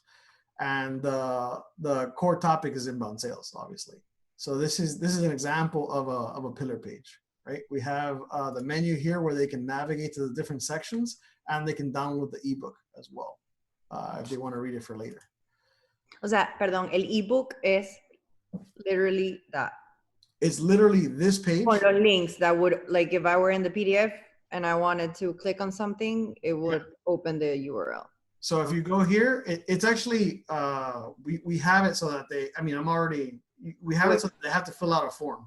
And the core topic is inbound sales, obviously. So this is an example of a pillar page, right? We have the menu here where they can navigate to the different sections, and they can download the ebook as well if they want to read it for later. O sea, perdón, el ebook es literally that. It's literally this page. Con los links that would, like, if I were in the PDF and I wanted to click on something, it would open the URL. So if you go here, it's actually, we have it so that we have it so that they have to fill out a form,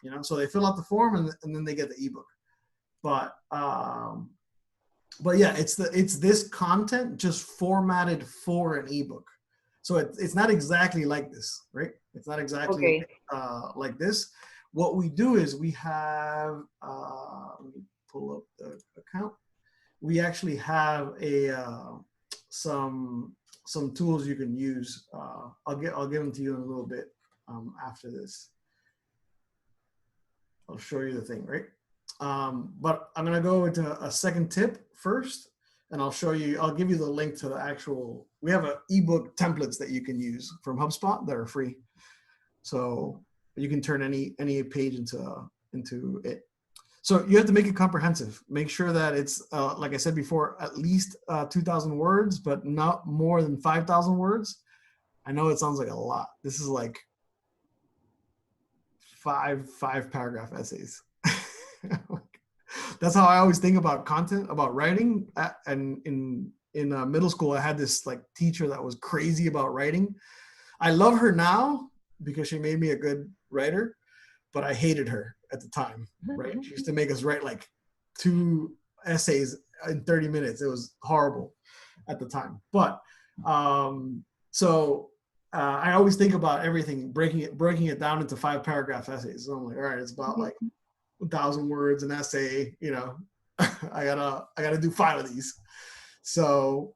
you know? So they fill out the form and then they get the ebook. But yeah, it's this content just formatted for an ebook. So it's not exactly like this, right? It's not exactly like this. What we do is we have, let me pull up the account. We actually have some tools you can use. I'll give them to you in a little bit after this. I'll show you the thing, right? But I'm gonna go into a second tip first, and I'll give you the link to the actual, we have ebook templates that you can use from HubSpot that are free. So you can turn any page into it. So you have to make it comprehensive. Make sure that it's, like I said before, at least 2,000 words, but not more than 5,000 words. I know it sounds like a lot. This is like five paragraph essays. That's how I always think about content, about writing. And in middle school, I had this like teacher that was crazy about writing. I love her now because she made me a good writer, but I hated her at the time, right? She used to make us write like 2 essays in 30 minutes. It was horrible at the time. But so I always think about everything, breaking it down into 5-paragraph essays. So I'm like, all right, it's about like 1,000 words an essay. You know, I gotta do 5 of these. So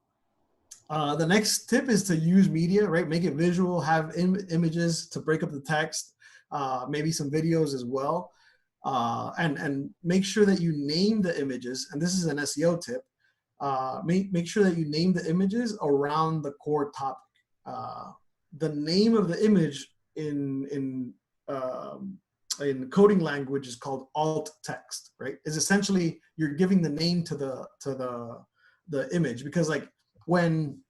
the next tip is to use media, right? Make it visual, have images to break up the text, maybe some videos as well. And make sure that you name the images. And this is an SEO tip. Make sure that you name the images around the core topic. The name of the image in coding language is called alt text, right? Is essentially you're giving the name to the image, because like when,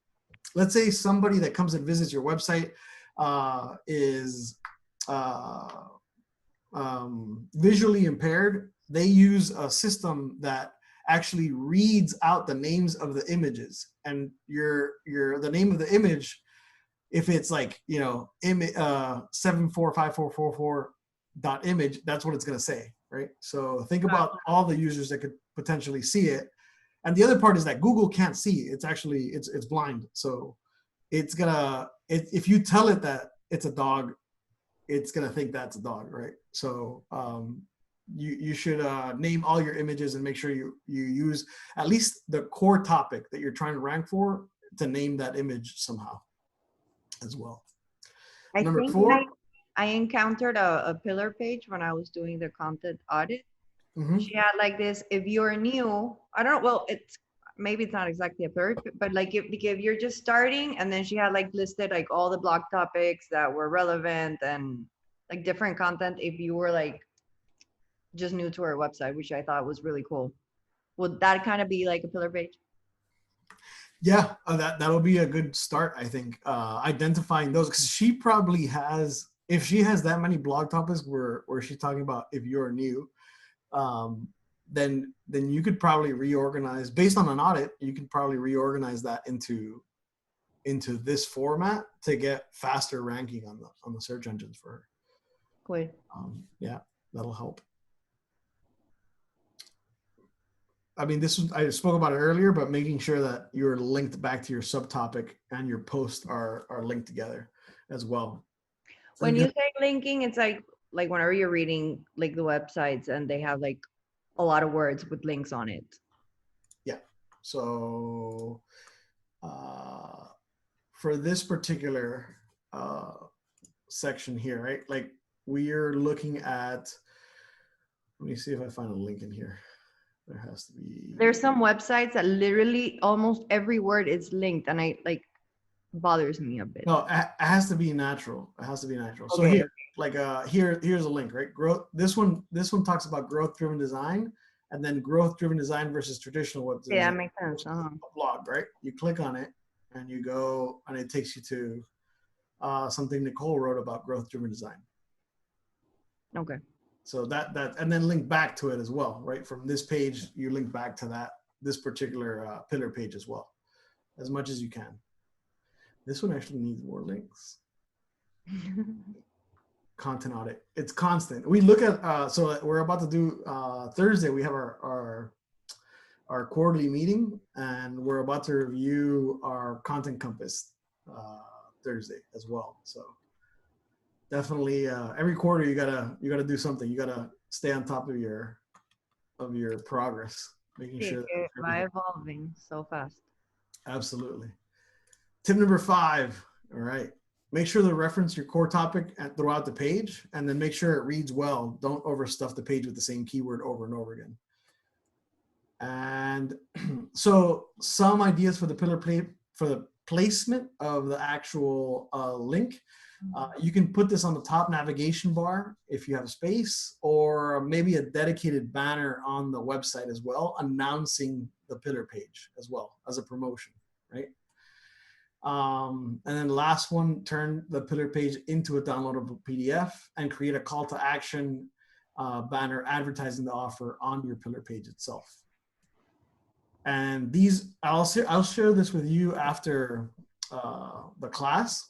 let's say somebody that comes and visits your website is visually impaired, they use a system that actually reads out the names of the images, and the name of the image, if it's like, you know, 745444.image, that's what it's going to say, right? So think about all the users that could potentially see it. And the other part is that Google can't see. It's actually, it's blind. So it's gonna, if you tell it that it's a dog, it's gonna think that's a dog, right? So you should name all your images and make sure you use at least the core topic that you're trying to rank for to name that image somehow as well. I Number think 4. I encountered a pillar page when I was doing the content audit. Mm-hmm. She had like this, if you're new, I don't know, well, maybe it's not exactly a pillar, but like if you're just starting, and then she had like listed like all the blog topics that were relevant and like different content if you were like just new to our website, which I thought was really cool. Would that kind of be like a pillar page? Yeah, that'll be a good start, I think. Identifying those, because she probably has, if she has that many blog topics where she's talking about if you're new, then you could probably reorganize based on an audit. You could probably reorganize that into this format to get faster ranking on the search engines for her. Cool. Yeah, that'll help. I mean, I spoke about it earlier, but making sure that you're linked back to your subtopic and your post are linked together as well. When you say linking, it's like whenever you're reading like the websites and they have like a lot of words with links on it. Yeah. So for this particular section here, right? Like we are looking at, let me see if I find a link in here. There has to be. There's some websites that literally almost every word is linked, and I like bothers me a bit. No, it has to be natural. It has to be natural. Okay. So here, like here's a link, right? Growth. This one talks about growth-driven design, and then growth-driven design versus traditional web design. Yeah, that makes sense. A blog, right? You click on it, and you go, and it takes you to something Nicole wrote about growth-driven design. Okay. So that and then link back to it as well, right? From this page, you link back to this particular pillar page as well, as much as you can. This one actually needs more links. Content audit. It's constant. We look at, so we're about to do Thursday. We have our quarterly meeting, and we're about to review our content compass Thursday as well. So definitely every quarter you gotta do something. You gotta stay on top of your progress, making sure that by evolving so fast. Absolutely. Tip number 5. All right. Make sure to reference your core topic throughout the page, and then make sure it reads well. Don't overstuff the page with the same keyword over and over again. And so some ideas for the placement of the actual link. You can put this on the top navigation bar if you have space, or maybe a dedicated banner on the website as well, announcing the pillar page as well as a promotion, right? And then last one, turn the pillar page into a downloadable PDF and create a call to action banner advertising the offer on your pillar page itself. And these, I'll share this with you after the class.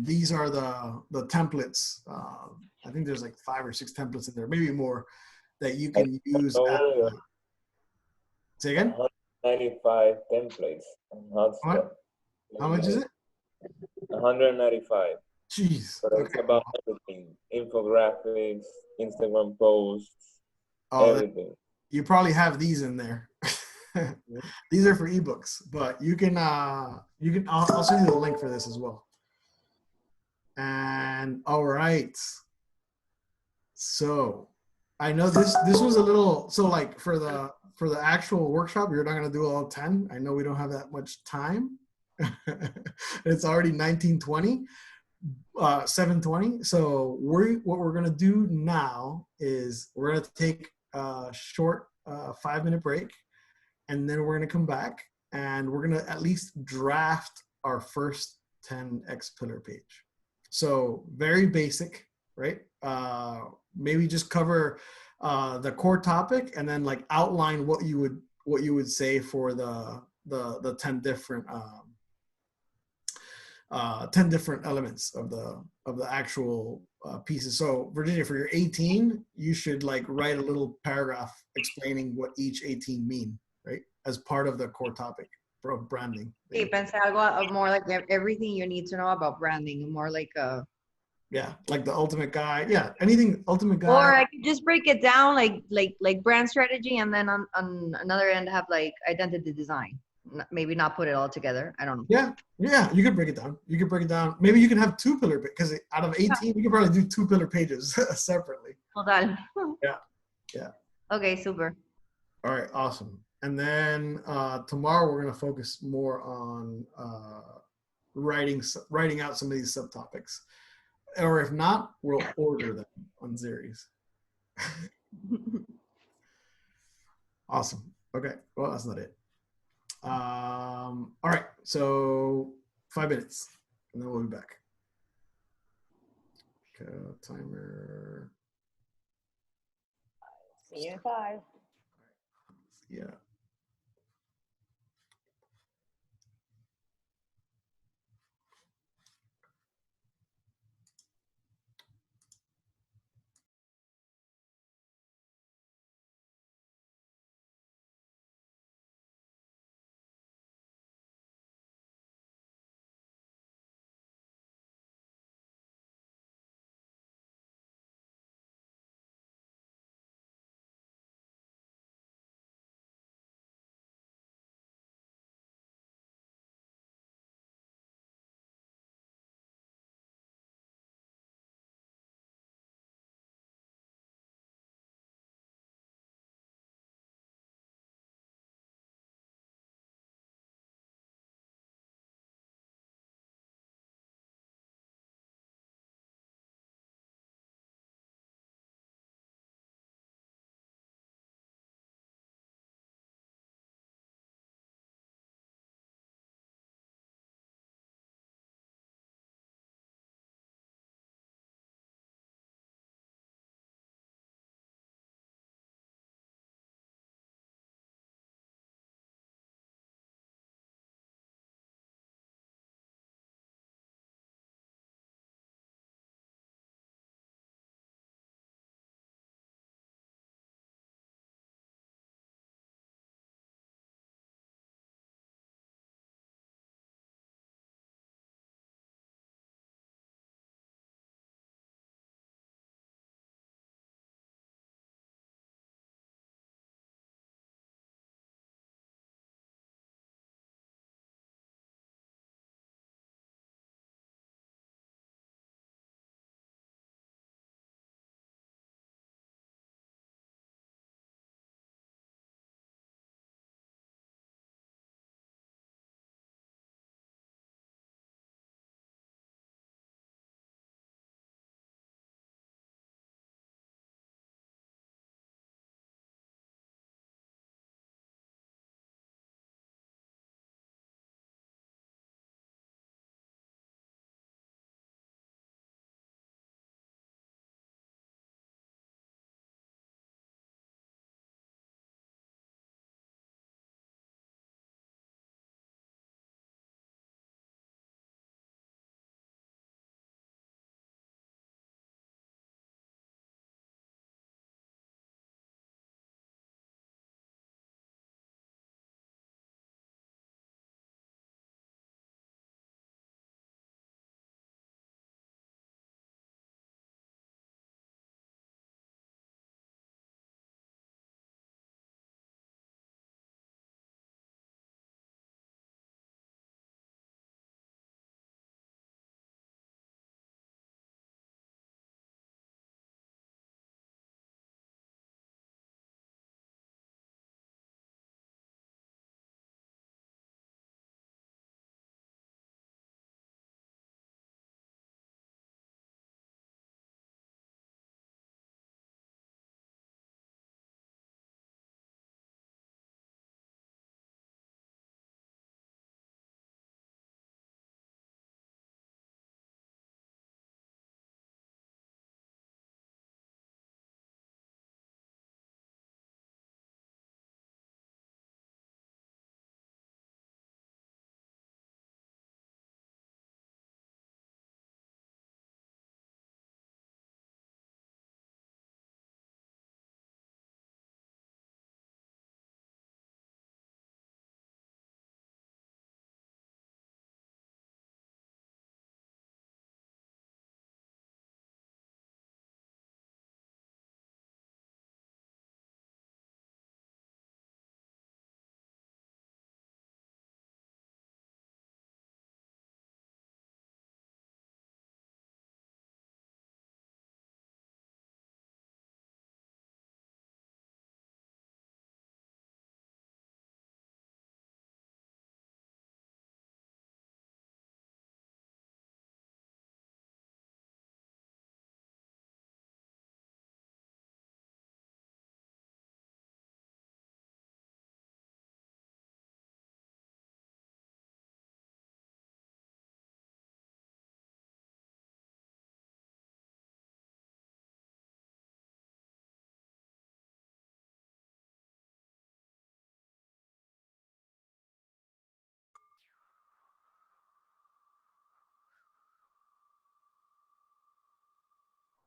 These are the templates. I think there's like 5 or 6 templates in there, maybe more, that you can use. Say again? 95 templates. How much is it? 195. Jeez. But it's Okay. about everything: infographics, Instagram posts, Oh, everything. you probably have these in there. These are for ebooks, but you can I'll send you the link for this as well. And all right. So I know this was a little, so like for the actual workshop, you're not gonna do all 10. I know we don't have that much time. It's already 1920. 7:20. So what we're gonna do now is we're gonna take a short 5-minute break, and then we're gonna come back and we're gonna at least draft our first 10x pillar page. So very basic, right? Maybe just cover the core topic and then like outline what you would say for the 10 different 10 different elements of the actual pieces. So Virginia, for your 18, you should like write a little paragraph explaining what each 18 mean, right? As part of the core topic of branding. Sí, pensé algo more like everything you need to know about branding, more like a. Yeah, like the ultimate guide. Yeah, anything ultimate guide. Or I could just break it down like brand strategy, and then on another end have like identity design. Maybe not put it all together. I don't know. Yeah, you could break it down. You could break it down. Maybe you can have 2 pillar, because out of 18, you could probably do 2 pillar pages separately. Total. Yeah. Okay, super. All right, awesome. And then tomorrow we're going to focus more on writing out some of these subtopics. Or if not, we'll order them on Zeries. Awesome. Okay, well, that's not it. All right, so 5 minutes, and then we'll be back. Okay, timer. See you in 5. Yeah.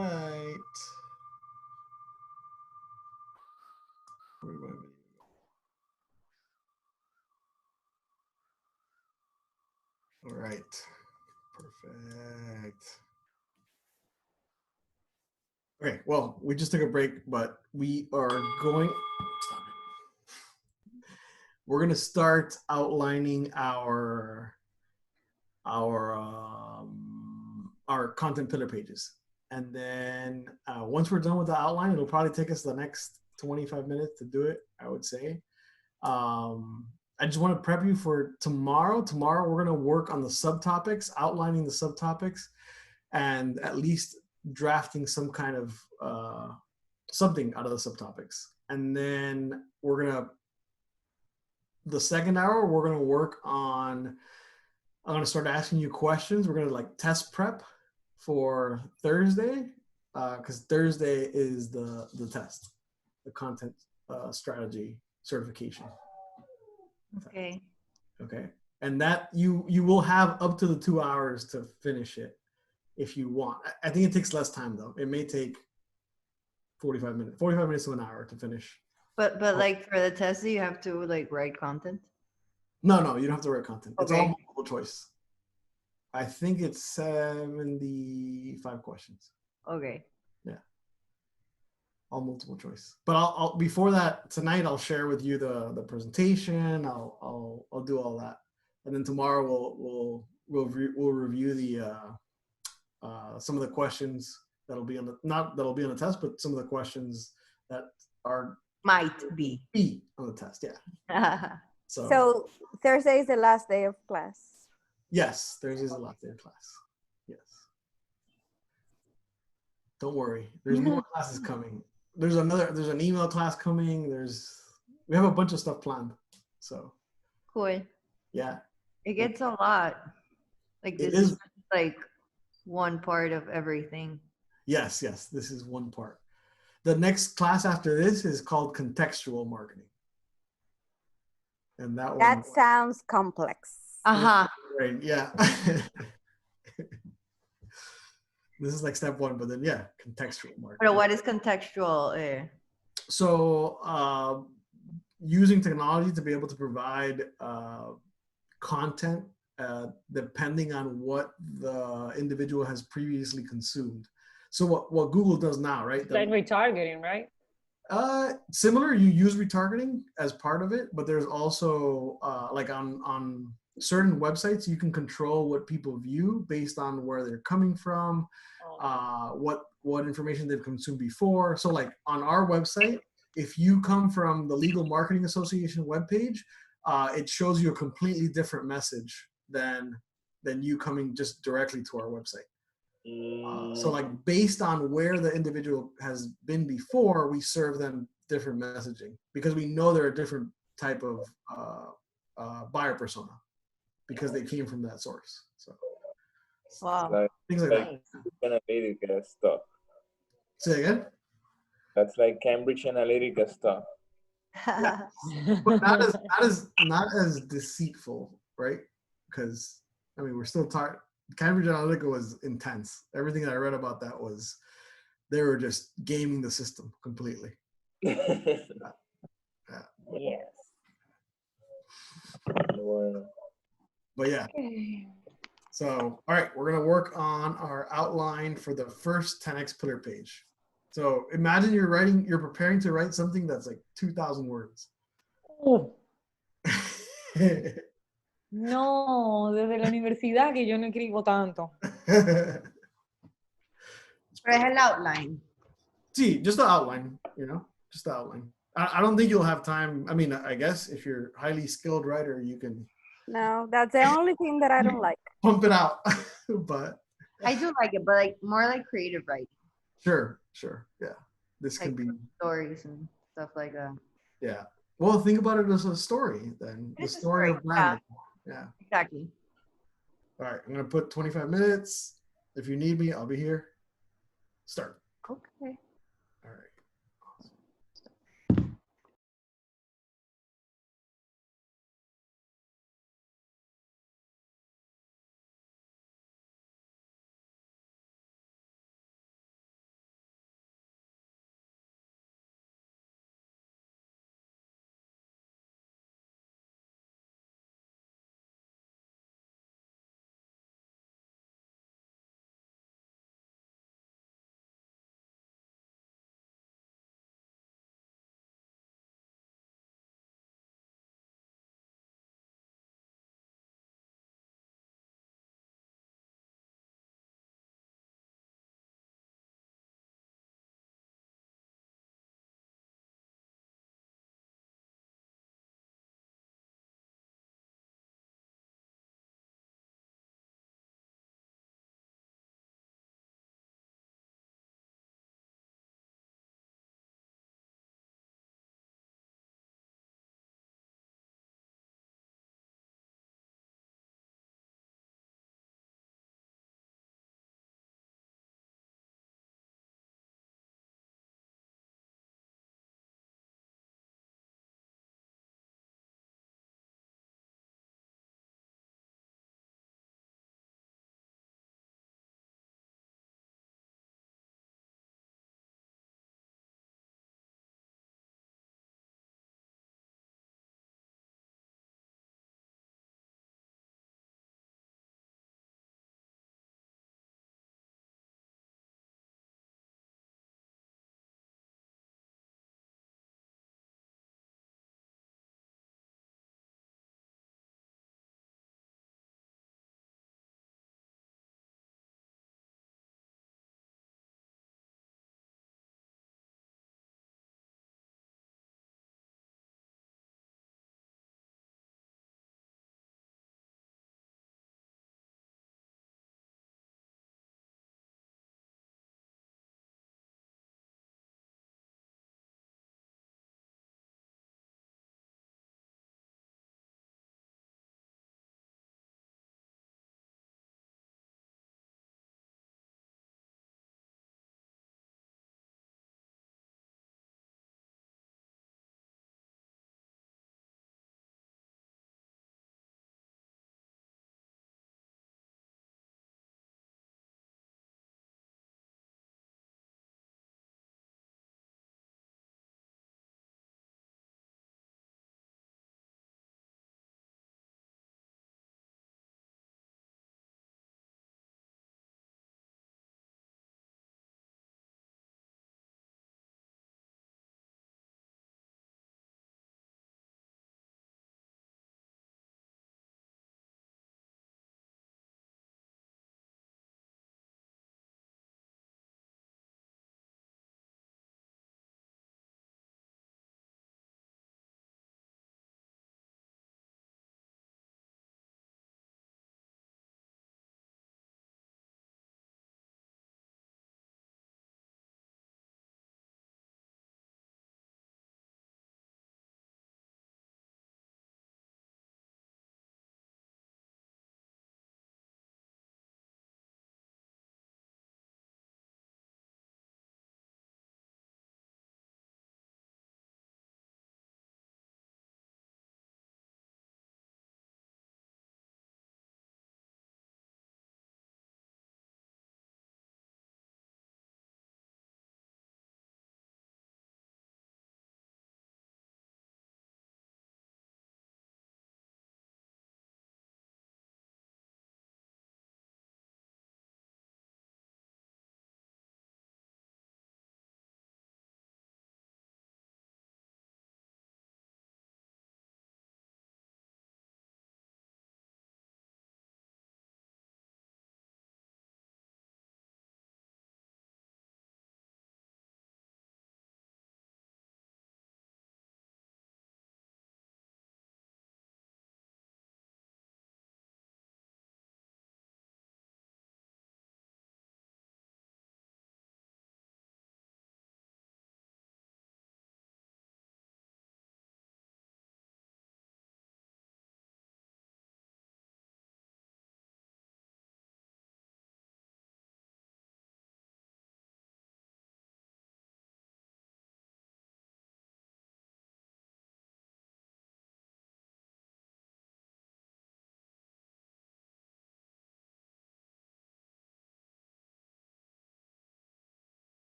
right. Where do I mean? All right. Perfect. Okay, well, we just took a break, but we are going. Stop it. We're going to start outlining our content pillar pages, and then once we're done with the outline, it'll probably take us the next 25 minutes to do it, I would say. I just want to prep you for tomorrow. Tomorrow we're going to work on the subtopics, outlining the subtopics, and at least drafting some kind of something out of the subtopics. And then the second hour, we're going to work on, I'm going to start asking you questions. We're going to like test prep for Thursday, because Thursday is the test, the content strategy certification. Okay. Okay. And that you will have up to the 2 hours to finish it if you want. I think it takes less time though. It may take 45 minutes to an hour to finish. But like for the test, you have to like write content. No, you don't have to write content. It's Okay. all multiple choice. I think it's 75 questions. Okay. Yeah. All multiple choice. But I'll before that tonight I'll share with you the presentation. I'll do all that, and then tomorrow we'll review the some of the questions that'll be on the test, but some of the questions that are Might be. on the test. Yeah. So Thursday is the last day of class. Yes, Thursday's the last day of class. Yes. Don't worry. There's more classes coming. There's an email class coming. We have a bunch of stuff planned. So Cool. yeah. It gets a lot. Like It this is is like one part of everything. Yes, this is one part. The next class after this is called contextual marketing. And That sounds complex. Uh-huh. Right, yeah. This is like step one, but then yeah, contextual marketing. But what is contextual? So using technology to be able to provide content depending on what the individual has previously consumed. So what Google does now, right? Like retargeting, right? Similar, you use retargeting as part of it, but there's also like on certain websites, you can control what people view based on where they're coming from, what information they've consumed before. So like on our website, if you come from the Legal Marketing Association webpage, it shows you a completely different message than you coming just directly to our website. So like based on where the individual has been before, we serve them different messaging because we know they're a different type of buyer persona because they came from that source. So Wow. things like that. Analytica stuff. Say again? That's like Cambridge Analytica stuff. Yeah. But not as deceitful, right? Because I mean we're still talking. Cambridge Analytica was intense. Everything I read about that was they were just gaming the system completely. Yeah. Yes. But yeah. So, all right, we're going to work on our outline for the first 10x pillar page. So imagine you're preparing to write something that's like 2,000 words. Oh. No, desde la universidad que yo no escribo tanto. Pero es el outline. See, just the outline, just the outline. I don't think you'll have time. I mean, I guess if you're a highly skilled writer, you can. No, that's the only thing that I don't like. Pump it out. But I do like it, but like more like creative writing. Sure. Yeah. This like can be stories and stuff like that. Yeah. Well, think about it as a story then. The It's a story of story, branding. Yeah. Exactly. All right. I'm going to put 25 minutes. If you need me, I'll be here. Start. Okay. All right.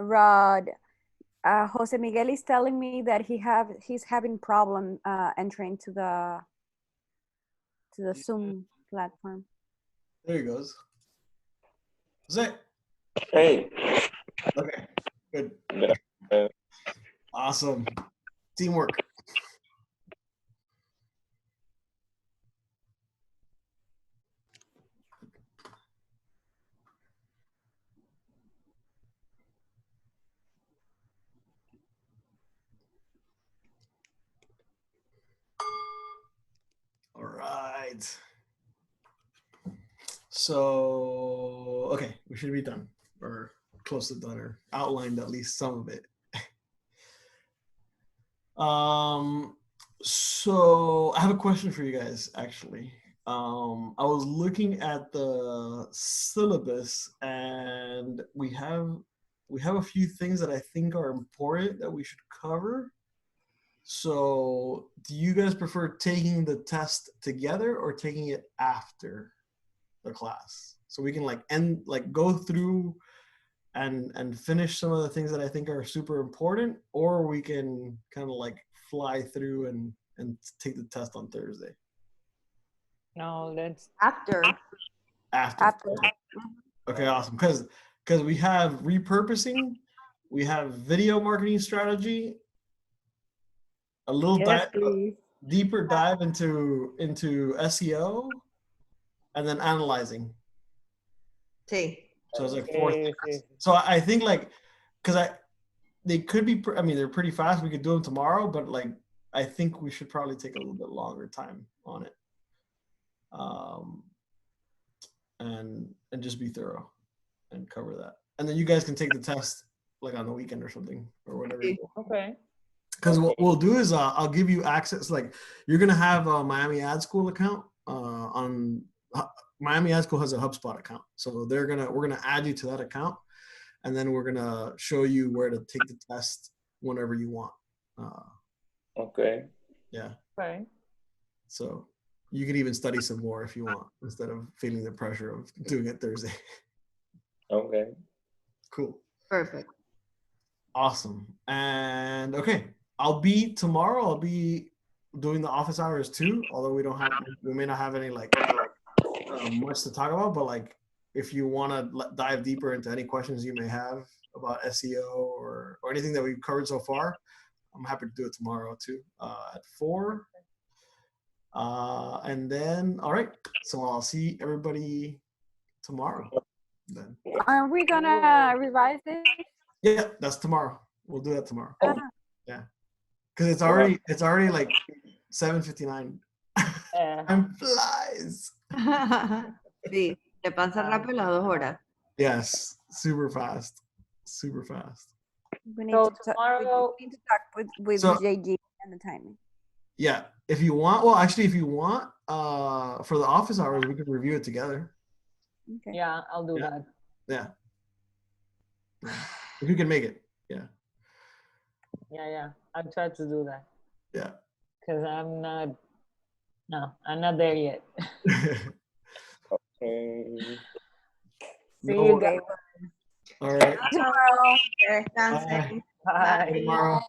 Rod, Jose Miguel is telling me that he's having problem entering to the Zoom platform. There he goes. Jose. Hey. Okay, good. Gracias. Awesome. Teamwork. All right. So, okay, we should be done or close to done or outlined at least some of it. So I have a question for you guys actually. I was looking at the syllabus and we have a few things that I think are important that we should cover. So do you guys prefer taking the test together or taking it after the class? So we can go through and finish some of the things that I think are super important, or we can kind of like fly through and take the test on Thursday. No, let's After. After. Okay, awesome. Because we have repurposing, we have video marketing strategy, a little deeper dive into SEO, and then analyzing. Sí. So it's like 4 things. So I think they could be, they're pretty fast. We could do them tomorrow, but I think we should probably take a little bit longer time on it. And just be thorough and cover that. And then you guys can take the test like on the weekend or something or whatever. Okay. Because what we'll do is I'll give you access. Like you're gonna have a Miami Ad School account on Miami Ad School has a HubSpot account, so we're gonna add you to that account, and then we're gonna show you where to take the test whenever you want. Okay. Yeah. Okay. So you can even study some more if you want instead of feeling the pressure of doing it Thursday. Okay. Cool. Perfect. Awesome. And okay, I'll be doing the office hours too, although we may not have any much to talk about, but if you want to dive deeper into any questions you may have about SEO or anything that we've covered so far, I'm happy to do it tomorrow too at 4. And then, all right, so I'll see everybody tomorrow then. Are we gonna revise this? Yeah, that's tomorrow. We'll do that tomorrow. Ah. Yeah, because it's already like 7:59. Time flies. Sí, te pasa rápido las 2 horas. Yes, super fast. We need So to tomorrow, we need to talk with So- JG and the timing. Yeah, if you want, for the office hours, we can review it together. Okay. yeah, I'll do Yeah. that. Yeah. If you can make it. Yeah. Yeah, I'll try to do that Yeah. because I'm not there yet. Okay. See No you worries. guys All right. tomorrow. Dancing. Bye. Tomorrow.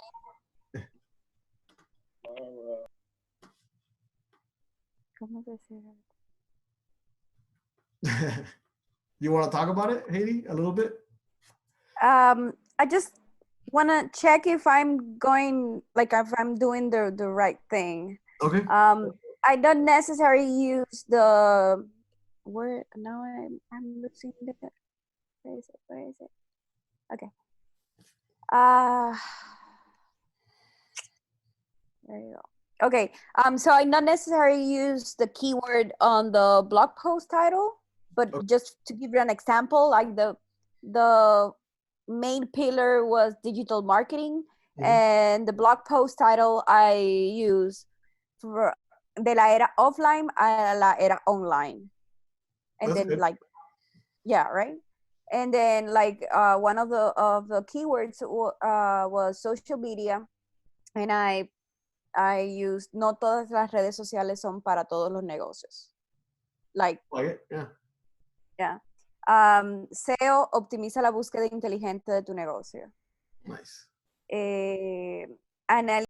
¿Cómo decir? You want to talk about it, Haiti, a little bit? I just want to check if I'm going, like if I'm doing the right thing. Okay. I don't necessarily use the word. Now I'm losing the. Where is it? Where is it? Okay. There you go. Okay. So I not necessarily use the keyword on the blog post title, but Okay. just to give you an example, like the main pillar was digital marketing, and the blog post title I use for de la era offline a la era online, and That's then good. like, yeah, right. And then like one of the keywords was social media, and I used no todas las redes sociales son para todos los negocios. Like, Like it? Yeah. yeah. SEO optimiza la búsqueda inteligente de tu negocio. Nice. Analiza